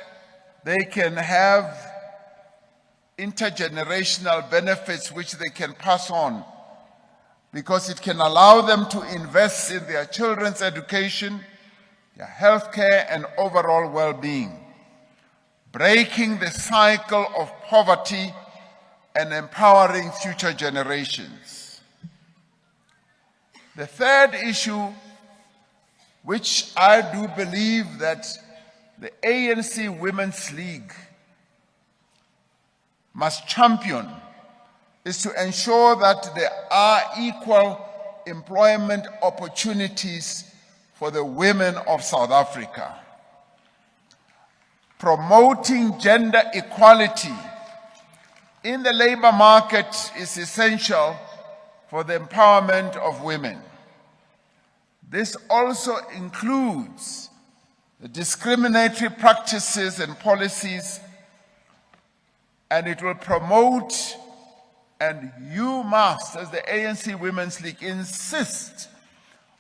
they can have intergenerational benefits which they can pass on, because it can allow them to invest in their children's education, their health care, and overall well-being, breaking the cycle of poverty and empowering future generations. The third issue, which I do believe that the ANC Women's League must champion, is to ensure that there are equal employment opportunities for the women of South Africa. Promoting gender equality in the labor market is essential for the empowerment of women. This also includes the discriminatory practices and policies, and it will promote, and you must, as the ANC Women's League, insist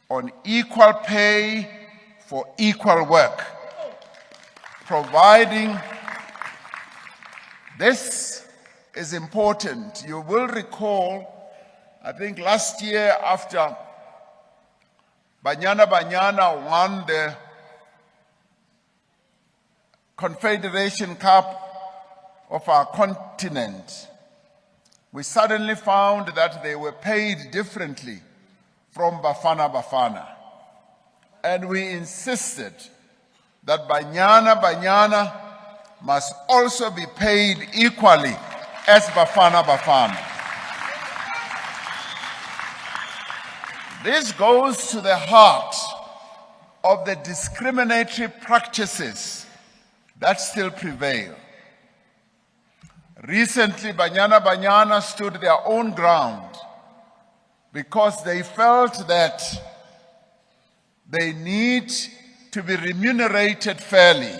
on equal pay for equal work, providing this is important. You will recall, I think last year after Banyana won the Confederation Cup of our continent, we suddenly found that they were paid differently from Bafana. And we insisted that Banyana must also be paid equally as Bafana. This goes to the heart of the discriminatory practices that still prevail. Recently, Banyana stood their own ground because they felt that they need to be remunerated fairly,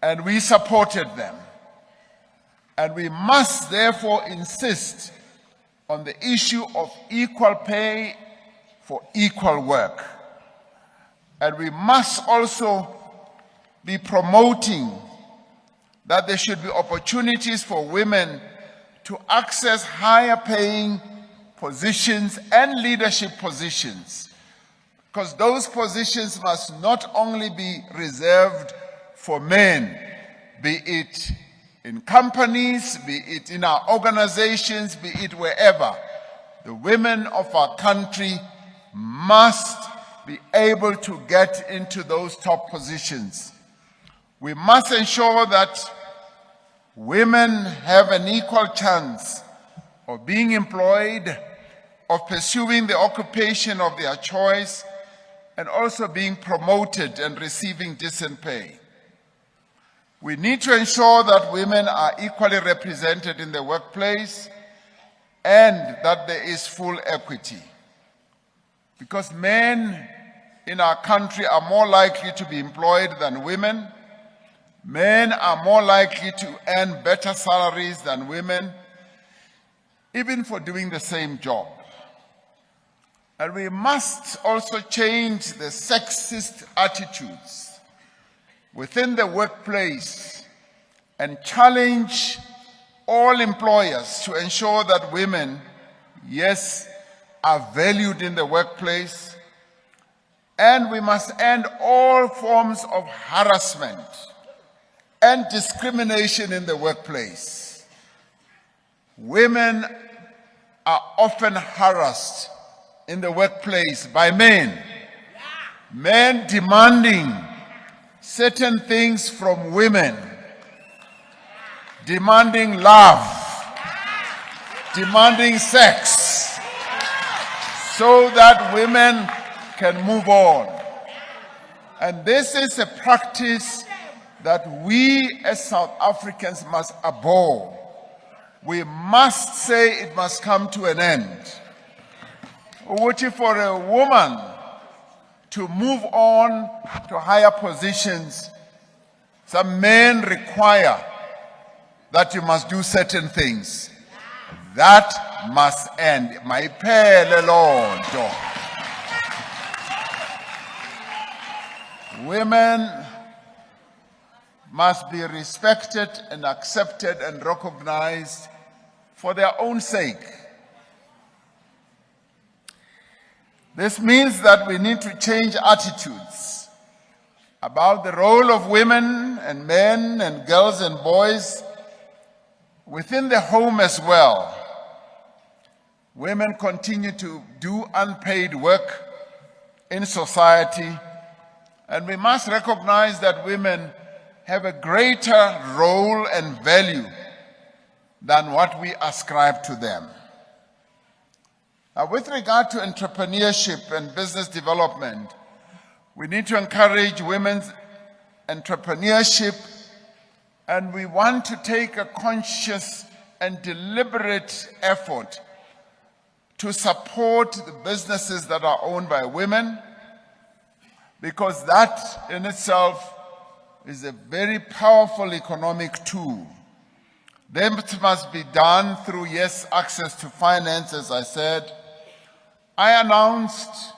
and we supported them. And we must therefore insist on the issue of equal pay for equal work. And we must also be promoting that there should be opportunities for women to access higher paying positions and leadership positions, because those positions must not only be reserved for men, be it in companies, be it in our organizations, be it wherever. The women of our country must be able to get into those top positions. We must ensure that women have an equal chance of being employed, of pursuing the occupation of their choice, and also being promoted and receiving decent pay. We need to ensure that women are equally represented in the workplace and that there is full equity. Because men in our country are more likely to be employed than women. Men are more likely to earn better salaries than women, even for doing the same job. And we must also change the sexist attitudes within the workplace and challenge all employers to ensure that women, yes, are valued in the workplace. And we must end all forms of harassment and discrimination in the workplace. Women are often harassed in the workplace by men. Men demanding certain things from women, demanding love, demanding sex, so that women can move on. And this is a practice that we as South Africans must abhor. We must say it must come to an end. Which for a woman to move on to higher positions, some men require that you must do certain things. That must end. My pele Lord. Women must be respected and accepted and recognized for their own sake. This means that we need to change attitudes about the role of women and men and girls and boys within the home as well. Women continue to do unpaid work in society, and we must recognize that women have a greater role and value than what we ascribe to them. Now, with regard to entrepreneurship and business development, we need to encourage women's entrepreneurship, and we want to take a conscious and deliberate effort to support the businesses that are owned by women, because that in itself is a very powerful economic tool. This must be done through, yes, access to finance, as I said. I announced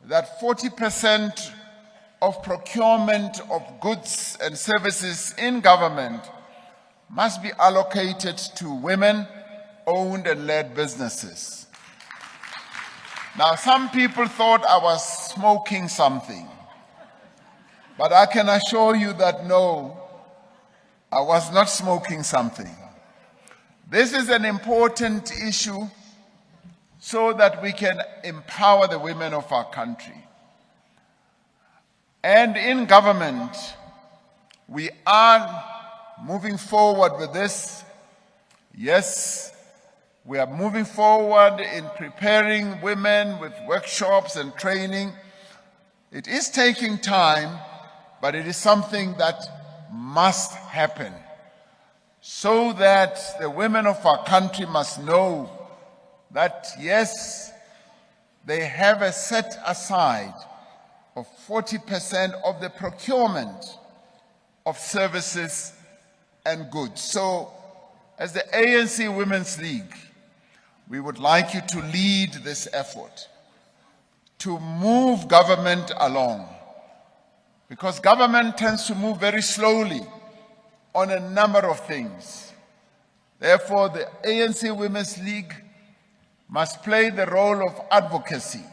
that 40% of procurement of goods and services in government must be allocated to women-owned and led businesses. Now, some people thought I was smoking something, but I can assure you that no, I was not smoking something. This is an important issue so that we can empower the women of our country. And in government, we are moving forward with this. Yes, we are moving forward in preparing women with workshops and training. It is taking time, but it is something that must happen so that the women of our country must know that, yes, they have a set aside of 40% of the procurement of services and goods. So, as the ANC Women's League, we would like you to lead this effort to move government along, because government tends to move very slowly on a number of things. Therefore, the ANC Women's League must play the role of advocacy,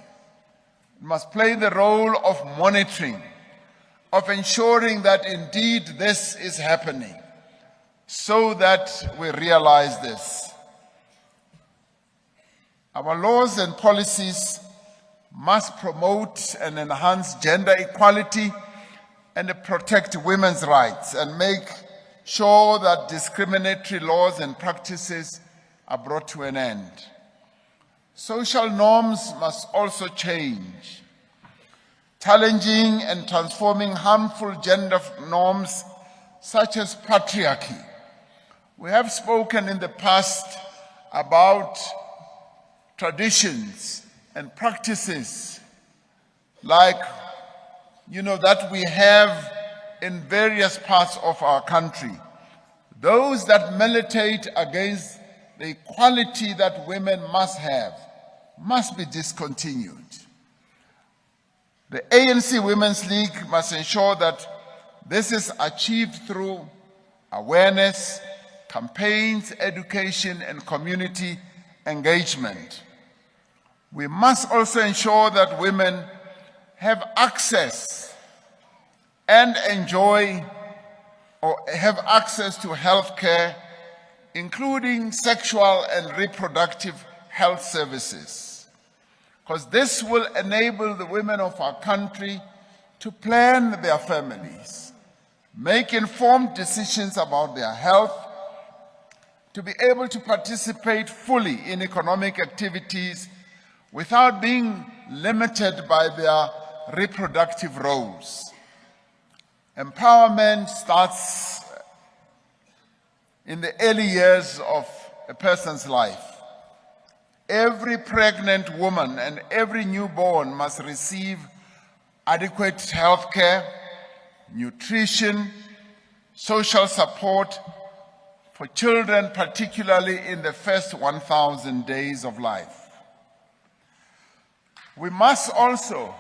must play the role of monitoring, of ensuring that indeed this is happening, so that we realize this. Our laws and policies must promote and enhance gender equality and protect women's rights and make sure that discriminatory laws and practices are brought to an end. Social norms must also change, challenging and transforming harmful gender norms such as patriarchy. We have spoken in the past about traditions and practices like, that we have in various parts of our country. Those that militate against the equality that women must have must be discontinued. The ANC Women's League must ensure that this is achieved through awareness, campaigns, education, and community engagement. We must also ensure that women have access and enjoy or have access to health care, including sexual and reproductive health services, because this will enable the women of our country to plan their families, make informed decisions about their health, to be able to participate fully in economic activities without being limited by their reproductive roles. Empowerment starts in the early years of a person's life. Every pregnant woman and every newborn must receive adequate health care, nutrition, social support for children, particularly in the first 1,000 days of life. We must also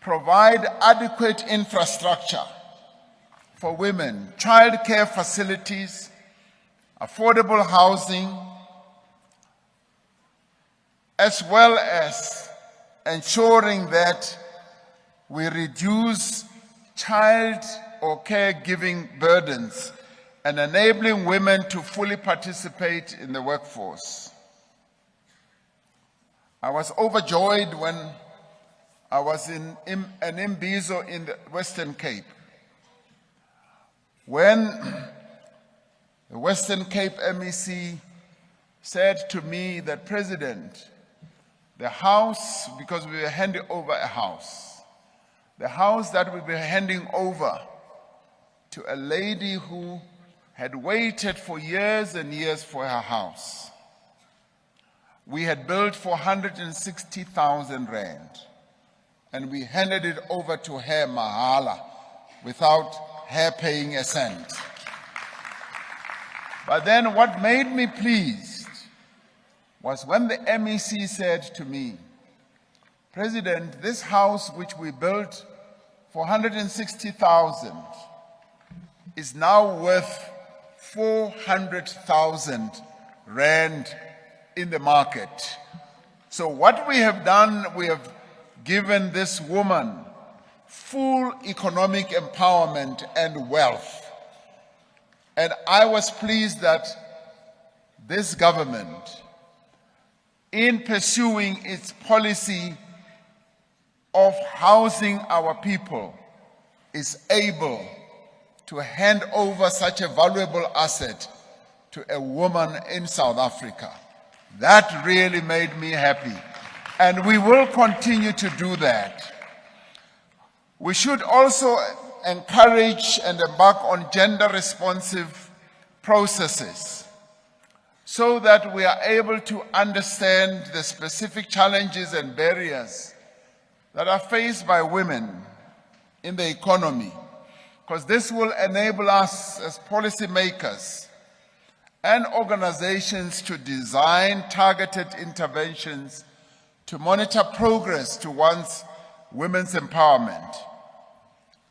provide adequate infrastructure for women, childcare facilities, affordable housing, as well as ensuring that we reduce child or caregiving burdens and enabling women to fully participate in the workforce. I was overjoyed when I was in an Imbizo in the Western Cape, when the Western Cape MEC said to me that, President, the house, because we were handing over a house, the house that we were handing over to a lady who had waited for years and years for her house. We had built for 160,000 rand, and we handed it over to her mahala without her paying a cent. But then what made me pleased was when the MEC said to me, President, this house which we built for 160,000 is now worth 400,000 rand in the market. So what we have done, we have given this woman full economic empowerment and wealth. And I was pleased that this government, in pursuing its policy of housing our people, is able to hand over such a valuable asset to a woman in South Africa. That really made me happy, and we will continue to do that. We should also encourage and embark on gender-responsive processes so that we are able to understand the specific challenges and barriers that are faced by women in the economy, because this will enable us as policymakers and organizations to design targeted interventions to monitor progress towards women's empowerment.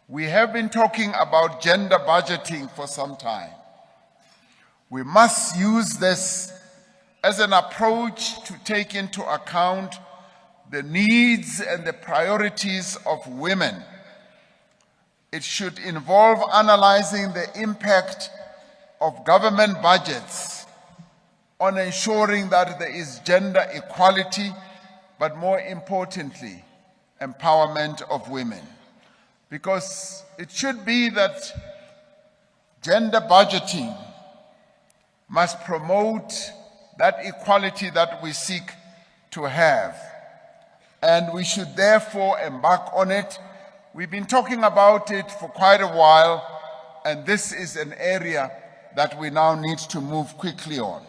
We have been talking about gender budgeting for some time. We must use this as an approach to take into account the needs and the priorities of women. It should involve analyzing the impact of government budgets on ensuring that there is gender equality, but more importantly, empowerment of women. Because it should be that gender budgeting must promote that equality that we seek to have. And we should therefore embark on it. We've been talking about it for quite a while, and this is an area that we now need to move quickly on.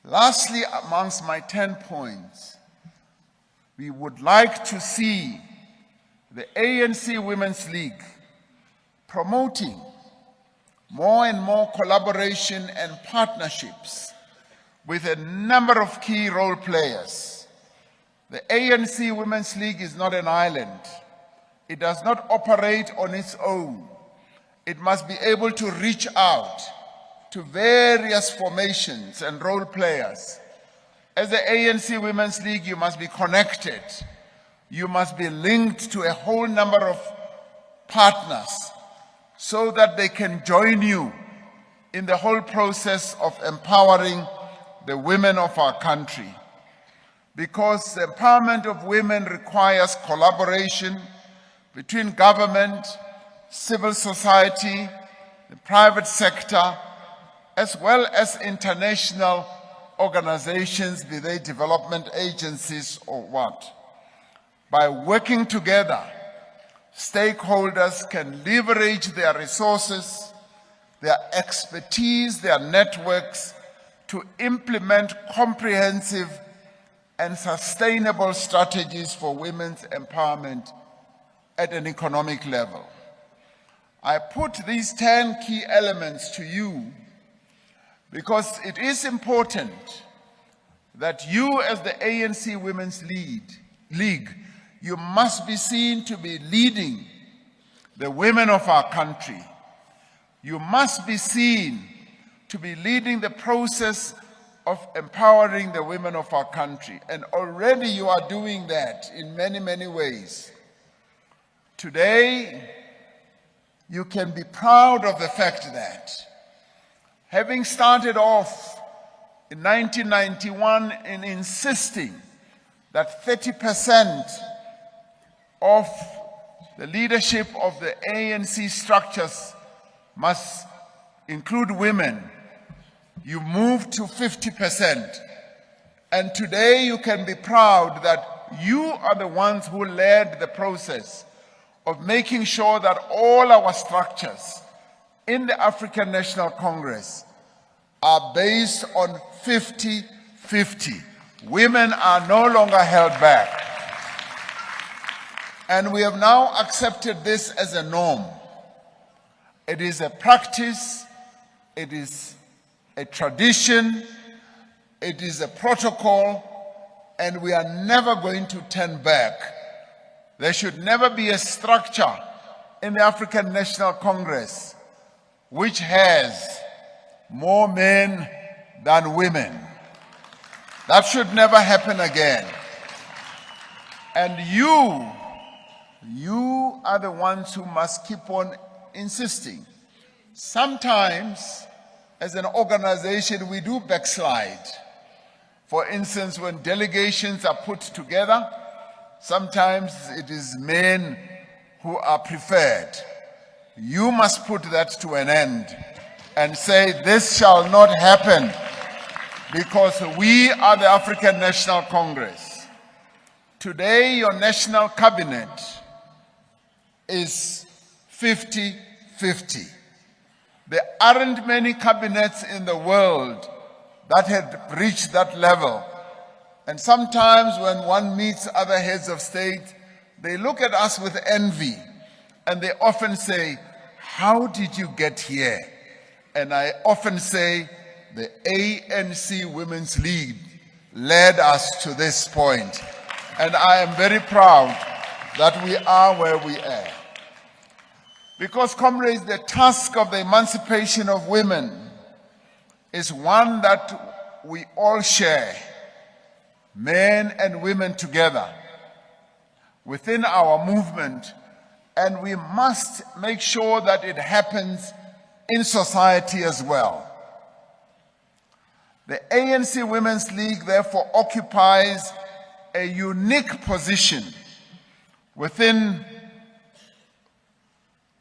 Lastly, amongst my 10 points, we would like to see the ANC Women's League promoting more and more collaboration and partnerships with a number of key role players. The ANC Women's League is not an island. It does not operate on its own. It must be able to reach out to various formations and role players. As the ANC Women's League, you must be connected. You must be linked to a whole number of partners so that they can join you in the whole process of empowering the women of our country. Because the empowerment of women requires collaboration between government, civil society, the private sector, as well as international organizations, be they development agencies or what. By working together, stakeholders can leverage their resources, their expertise, their networks to implement comprehensive and sustainable strategies for women's empowerment at an economic level. I put these 10 key elements to you because it is important that you, as the ANC Women's League, you must be seen to be leading the women of our country. You must be seen to be leading the process of empowering the women of our country. And already you are doing that in many, many ways. Today, you can be proud of the fact that having started off in 1991 in insisting that 30% of the leadership of the ANC structures must include women, you moved to 50%. And today you can be proud that you are the ones who led the process of making sure that all our structures in the African National Congress are based on 50-50. Women are no longer held back. And we have now accepted this as a norm. It is a practice, it is a tradition, it is a protocol, and we are never going to turn back. There should never be a structure in the African National Congress which has more men than women. That should never happen again. And you are the ones who must keep on insisting. Sometimes, as an organization, we do backslide. For instance, when delegations are put together, sometimes it is men who are preferred. You must put that to an end and say, this shall not happen because we are the African National Congress. Today, your national cabinet is 50-50. There aren't many cabinets in the world that had reached that level. And sometimes when one meets other heads of state, they look at us with envy and they often say, how did you get here? And I often say, the ANC Women's League led us to this point. And I am very proud that we are where we are. Because, comrades, the task of the emancipation of women is one that we all share, men and women together, within our movement, and we must make sure that it happens in society as well. The ANC Women's League, therefore, occupies a unique position within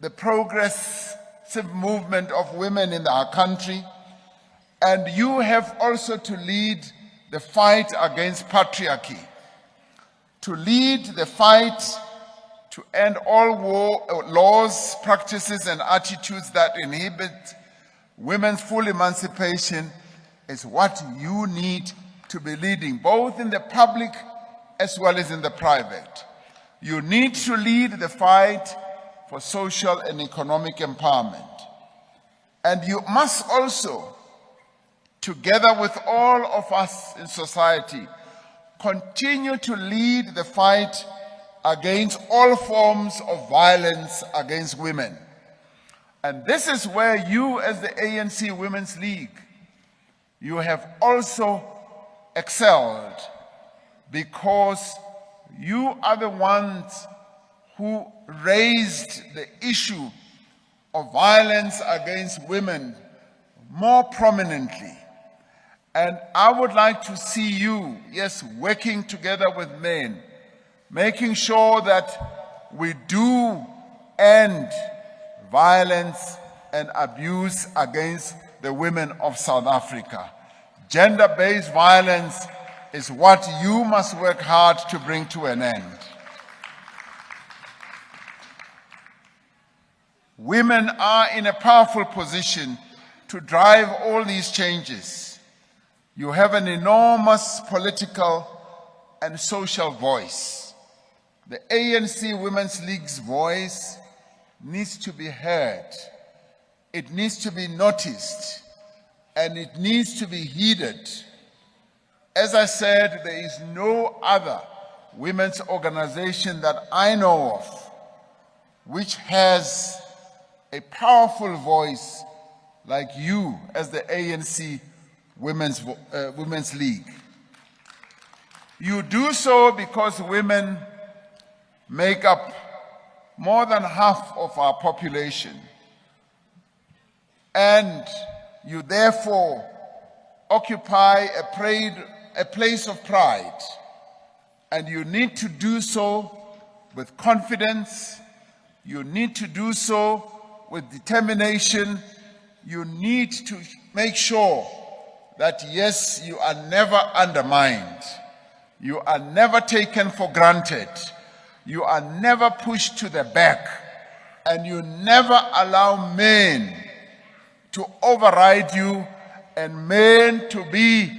the progressive movement of women in our country, and you have also to lead the fight against patriarchy, to lead the fight to end all laws, practices, and attitudes that inhibit women's full emancipation is what you need to be leading, both in the public as well as in the private. You need to lead the fight for social and economic empowerment. And you must also, together with all of us in society, continue to lead the fight against all forms of violence against women. And this is where you, as the ANC Women's League, you have also excelled, because you are the ones who raised the issue of violence against women more prominently. And I would like to see you, yes, working together with men, making sure that we do end violence and abuse against the women of South Africa. Gender-based violence is what you must work hard to bring to an end. Women are in a powerful position to drive all these changes. You have an enormous political and social voice. The ANC Women's League's voice needs to be heard. It needs to be noticed, and it needs to be heeded. As I said, there is no other women's organization that I know of which has a powerful voice like you as the ANC Women's League. You do so because women make up more than half of our population, and you therefore occupy a place of pride, and you need to do so with confidence. You need to do so with determination. You need to make sure that, yes, you are never undermined. You are never taken for granted. You are never pushed to the back. And you never allow men to override you and men to be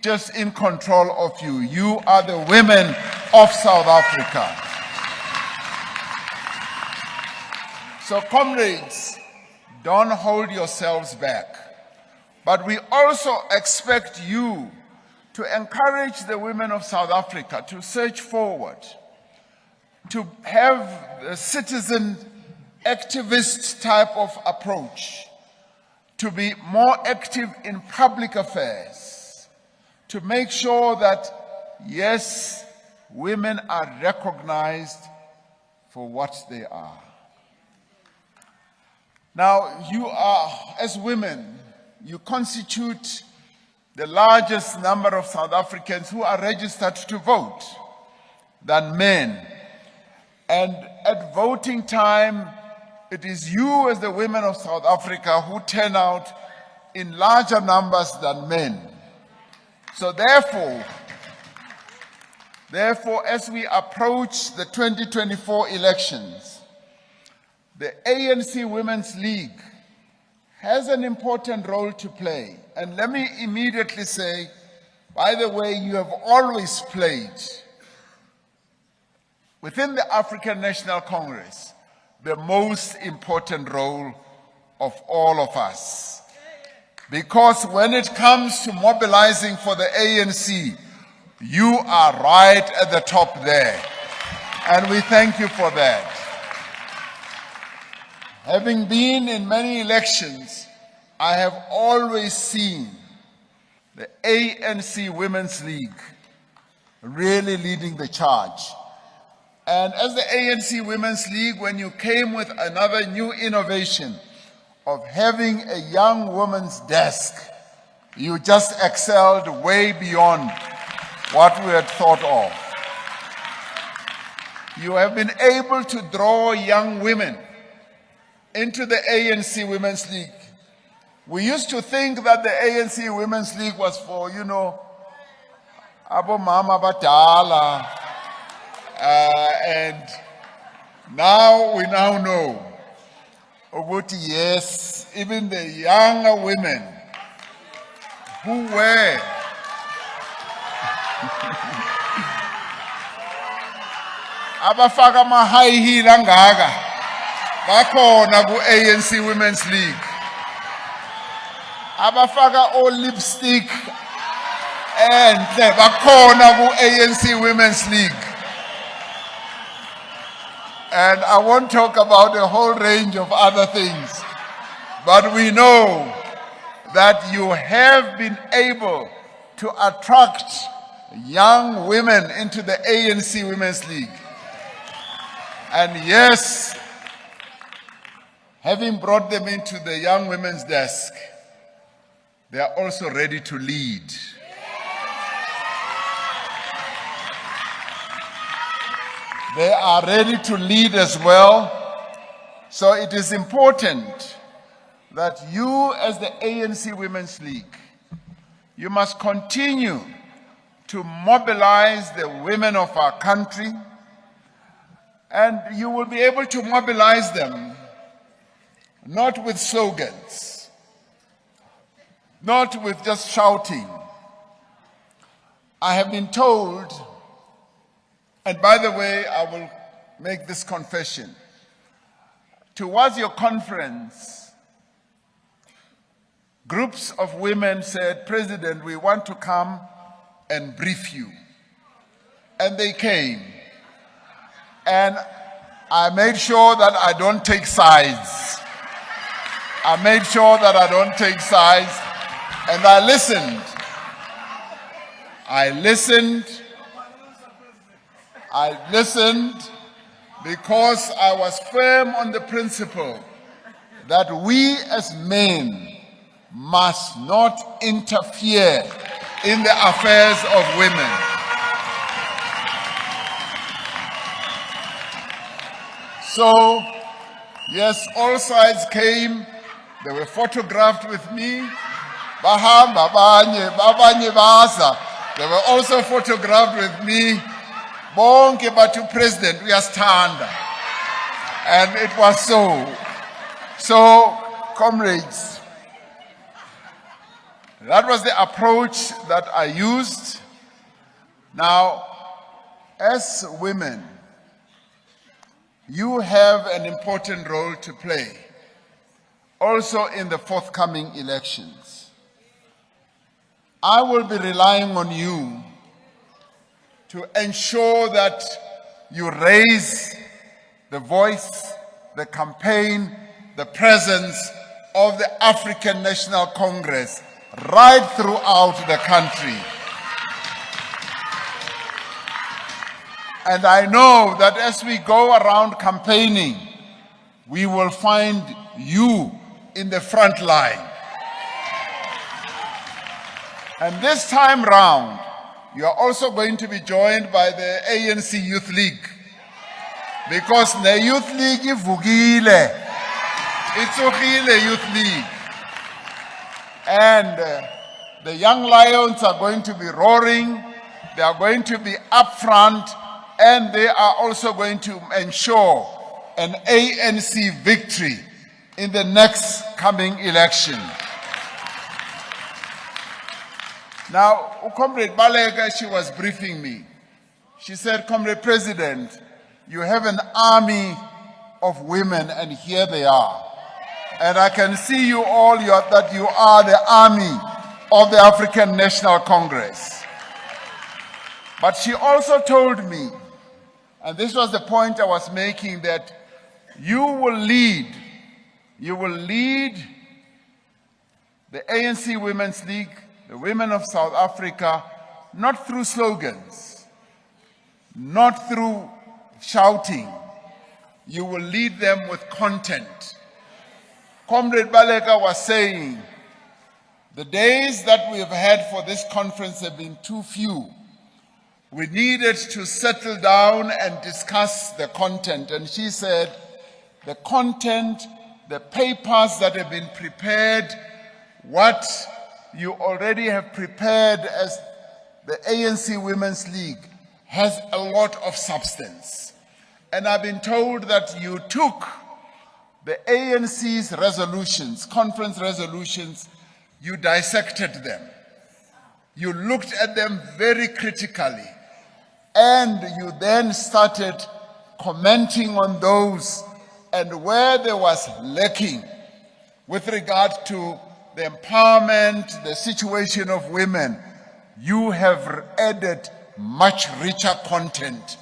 just in control of you. You are the women of South Africa. So, comrades, don't hold yourselves back. But we also expect you to encourage the women of South Africa to surge forward, to have a citizen activist type of approach, to be more active in public affairs, to make sure that, yes, women are recognized for what they are. Now, you are, as women, you constitute the largest number of South Africans who are registered to vote than men. And at voting time, it is you as the women of South Africa who turn out in larger numbers than men. So therefore, as we approach the 2024 elections, the ANC Women's League has an important role to play. And let me immediately say, by the way, you have always played within the African National Congress the most important role of all of us. Because when it comes to mobilizing for the ANC, you are right at the top there. And we thank you for that. Having been in many elections, I have always seen the ANC Women's League really leading the charge. And as the ANC Women's League, when you came with another new innovation of having a young woman's desk, you just excelled way beyond what we had thought of. You have been able to draw young women into the ANC Women's League. We used to think that the ANC Women's League was for, Abo Mama Badala. And now we know, yes, even the younger women who were abafaka ma-high heel angaka bakhona ku-ANC Women's League, abafaka o-lipstick enhle bakhona ku-ANC Women's League. And I won't talk about a whole range of other things, but we know that you have been able to attract young women into the ANC Women's League. And yes, having brought them into the young women's desk, they are also ready to lead. They are ready to lead as well. So it is important that you, as the ANC Women's League, you must continue to mobilize the women of our country, and you will be able to mobilize them not with slogans, not with just shouting. I have been told, and by the way, I will make this confession, towards your conference, groups of women said, "President, we want to come and brief you." And they came. And I made sure that I don't take sides. I made sure that I don't take sides. And I listened. I listened because I was firm on the principle that we as men must not interfere in the affairs of women. So, yes, all sides came. They were photographed with me. Bahamba babanye basa. They were also photographed with me. Bonke batu President, we are stand. And it was so. So, comrades, that was the approach that I used. Now, as women, you have an important role to play, also in the forthcoming elections. I will be relying on you to ensure that you raise the voice, the campaign, the presence of the African National Congress right throughout the country. And I know that as we go around campaigning, we will find you in the front line. And this time round, you are also going to be joined by the ANC Youth League. Because the Youth League is Vugile. It's Vugile Youth League. And the young lions are going to be roaring. They are going to be up front. And they are also going to ensure an ANC victory in the next coming election. Now, Comrade Balega, she was briefing me. She said, "Comrade President, you have an army of women, and here they are. And I can see you all that you are the army of the African National Congress." But she also told me, and this was the point I was making, that you will lead the ANC Women's League, the women of South Africa, not through slogans, not through shouting. You will lead them with content. Comrade Baleka was saying, the days that we have had for this conference have been too few. We needed to settle down and discuss the content. And she said, the content, the papers that have been prepared, what you already have prepared as the ANC Women's League has a lot of substance. And I've been told that you took the ANC's resolutions, conference resolutions, you dissected them. You looked at them very critically. And you then started commenting on those, and where there was lacking with regard to the empowerment, the situation of women, you have added much richer content.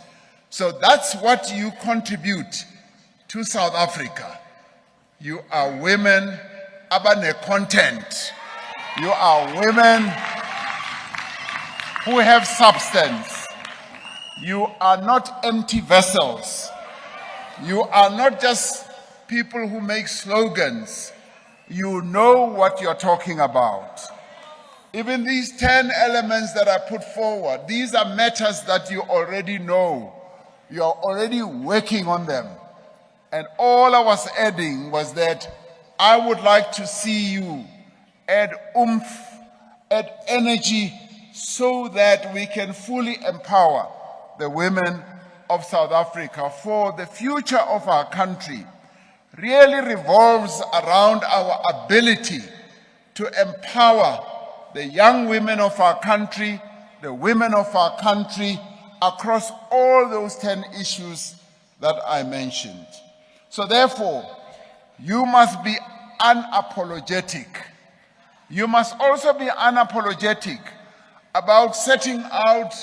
So that's what you contribute to South Africa. You are women abane content. You are women who have substance. You are not empty vessels. You are not just people who make slogans. You know what you're talking about. Even these 10 elements that I put forward, these are matters that you already know. You are already working on them. And all I was adding was that I would like to see you add oomph, add energy, so that we can fully empower the women of South Africa. For the future of our country really revolves around our ability to empower the young women of our country, the women of our country, across all those 10 issues that I mentioned. So therefore, you must be unapologetic. You must also be unapologetic about setting out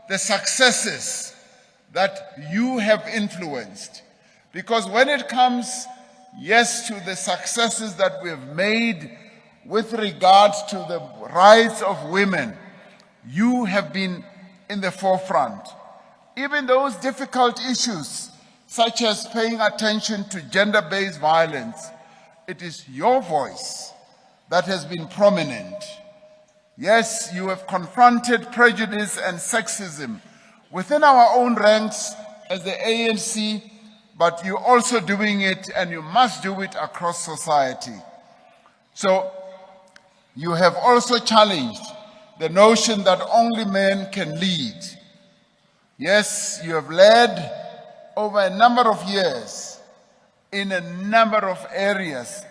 the successes that you have influenced. Because when it comes, yes, to the successes that we have made with regard to the rights of women, you have been in the forefront. Even those difficult issues, such as paying attention to gender-based violence, it is your voice that has been prominent. Yes, you have confronted prejudice and sexism within our own ranks as the ANC, but you're also doing it, and you must do it across society. So you have also challenged the notion that only men can lead. Yes, you have led over a number of years in a number of areas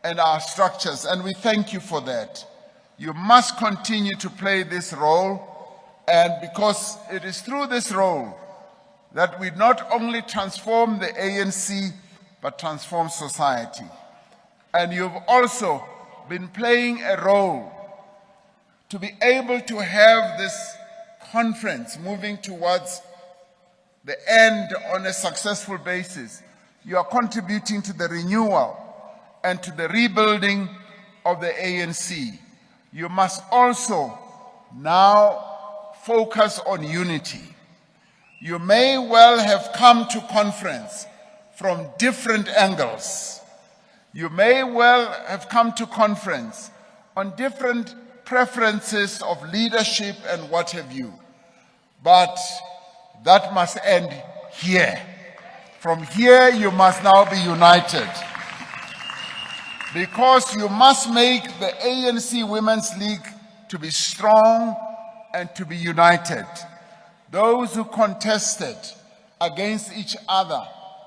and our structures, and we thank you for that. You must continue to play this role, and because it is through this role that we not only transform the ANC, but transform society. And you've also been playing a role to be able to have this conference moving towards the end on a successful basis. You are contributing to the renewal and to the rebuilding of the ANC. You must also now focus on unity. You may well have come to conference from different angles. You may well have come to conference on different preferences of leadership and what have you. But that must end here. From here, you must now be united. Because you must make the ANC Women's League to be strong and to be united. Those who contested against each other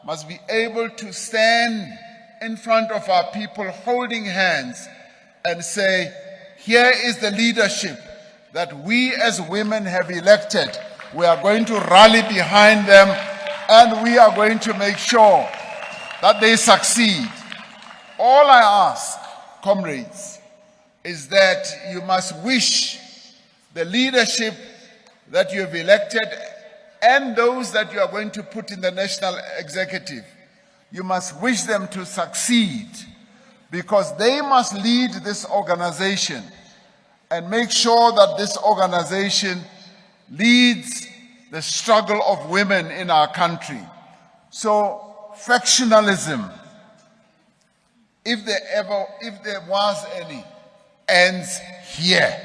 must be able to stand in front of our people holding hands and say, here is the leadership that we as women have elected. We are going to rally behind them, and we are going to make sure that they succeed. All I ask, comrades, is that you must wish the leadership that you have elected and those that you are going to put in the national executive, you must wish them to succeed, because they must lead this organization and make sure that this organization leads the struggle of women in our country. So factionalism, if there was any, ends here,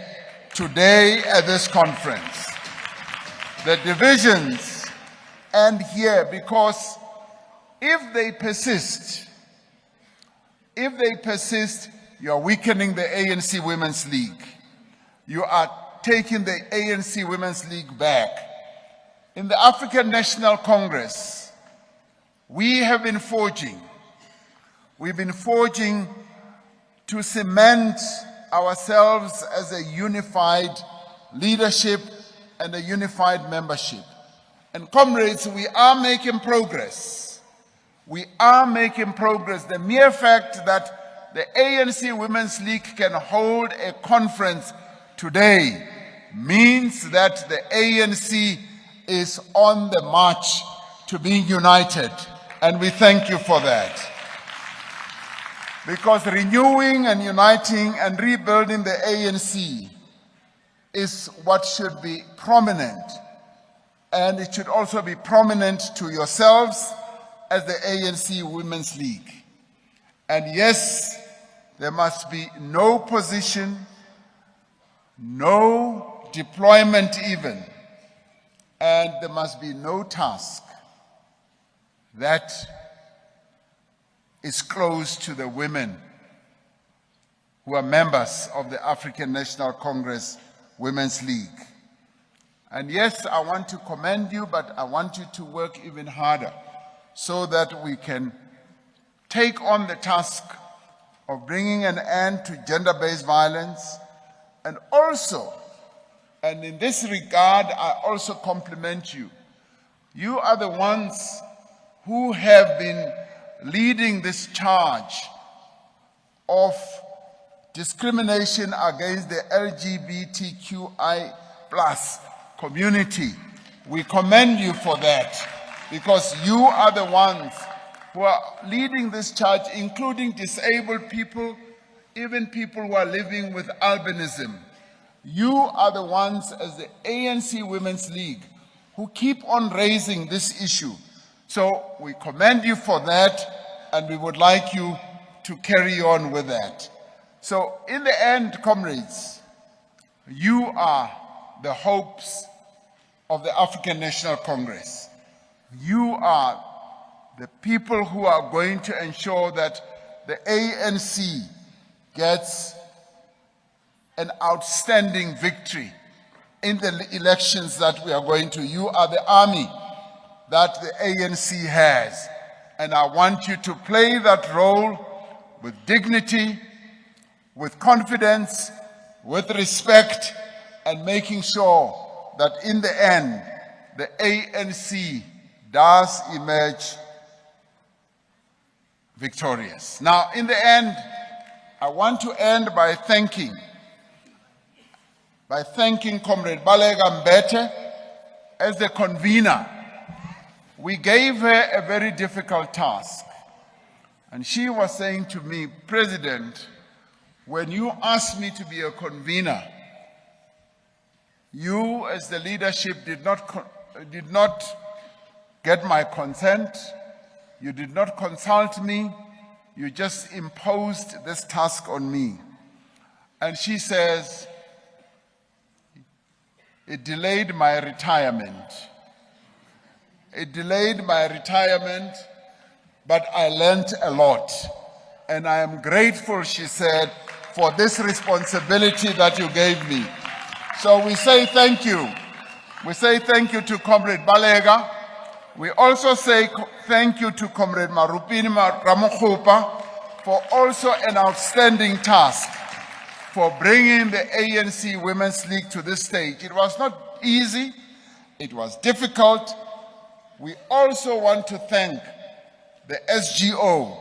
today at this conference. The divisions end here, because if they persist, you are weakening the ANC Women's League. You are taking the ANC Women's League back. In the African National Congress, we have been forging. We've been forging to cement ourselves as a unified leadership and a unified membership. And comrades, we are making progress. We are making progress. The mere fact that the ANC Women's League can hold a conference today means that the ANC is on the march to being united. And we thank you for that. Because renewing and uniting and rebuilding the ANC is what should be prominent. And it should also be prominent to yourselves as the ANC Women's League. And yes, there must be no position, no deployment even, and there must be no task that is close to the women who are members of the African National Congress Women's League. And yes, I want to commend you, but I want you to work even harder so that we can take on the task of bringing an end to gender-based violence. And also, and in this regard, I also compliment you. You are the ones who have been leading this charge of discrimination against the LGBTQI+ community. We commend you for that, because you are the ones who are leading this charge, including disabled people, even people who are living with albinism. You are the ones, as the ANC Women's League, who keep on raising this issue. So we commend you for that, and we would like you to carry on with that. So in the end, comrades, you are the hopes of the African National Congress. You are the people who are going to ensure that the ANC gets an outstanding victory in the elections that we are going to. You are the army that the ANC has. And I want you to play that role with dignity, with confidence, with respect, and making sure that in the end, the ANC does emerge victorious. Now, in the end, I want to end by thanking Comrade Balega Mbete as the convener. We gave her a very difficult task. And she was saying to me, President, when you asked me to be a convener, you as the leadership did not get my consent. You did not consult me. You just imposed this task on me. And she says, it delayed my retirement. It delayed my retirement, but I learned a lot. And I am grateful, she said, for this responsibility that you gave me. So we say thank you. We say thank you to Comrade Balega. We also say thank you to Comrade Marupini Ramaphosa for also an outstanding task for bringing the ANC Women's League to this stage. It was not easy. It was difficult. We also want to thank the SGO.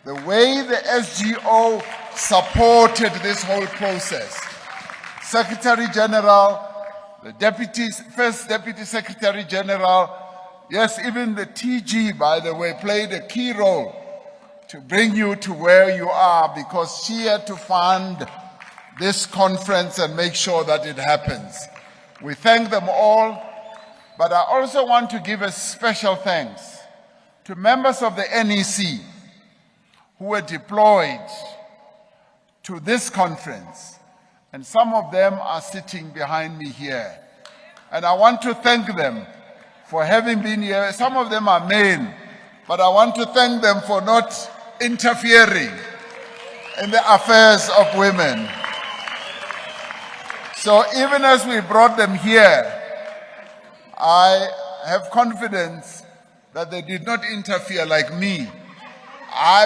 The way the SGO supported this whole process. Secretary General, the First Deputy Secretary General, yes, even the TG, by the way, played a key role to bring you to where you are, because she had to fund this conference and make sure that it happens. We thank them all, but I also want to give a special thanks to members of the NEC who were deployed to this conference. And some of them are sitting behind me here. And I want to thank them for having been here. Some of them are men, but I want to thank them for not interfering in the affairs of women. So even as we brought them here, I have confidence that they did not interfere like me. I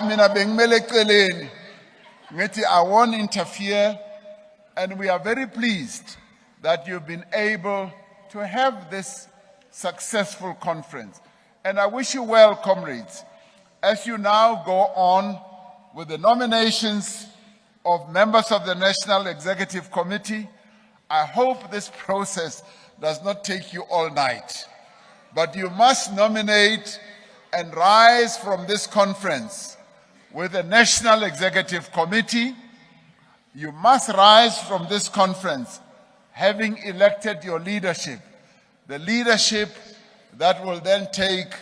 won't interfere, and we are very pleased that you've been able to have this successful conference. And I wish you well, comrades, as you now go on with the nominations of members of the National Executive Committee. I hope this process does not take you all night, but you must nominate and rise from this conference with the National Executive Committee. You must rise from this conference having elected your leadership, the leadership that will then take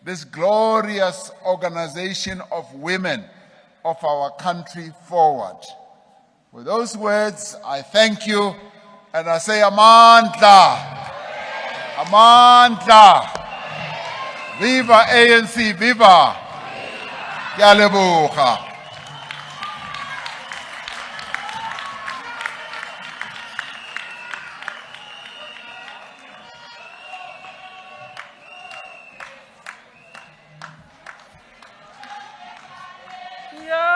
this glorious organization of women of our country forward. With those words, I thank you, and I say Amandla, Amandla, Viva ANC, Viva, Ke a leboga. Yo,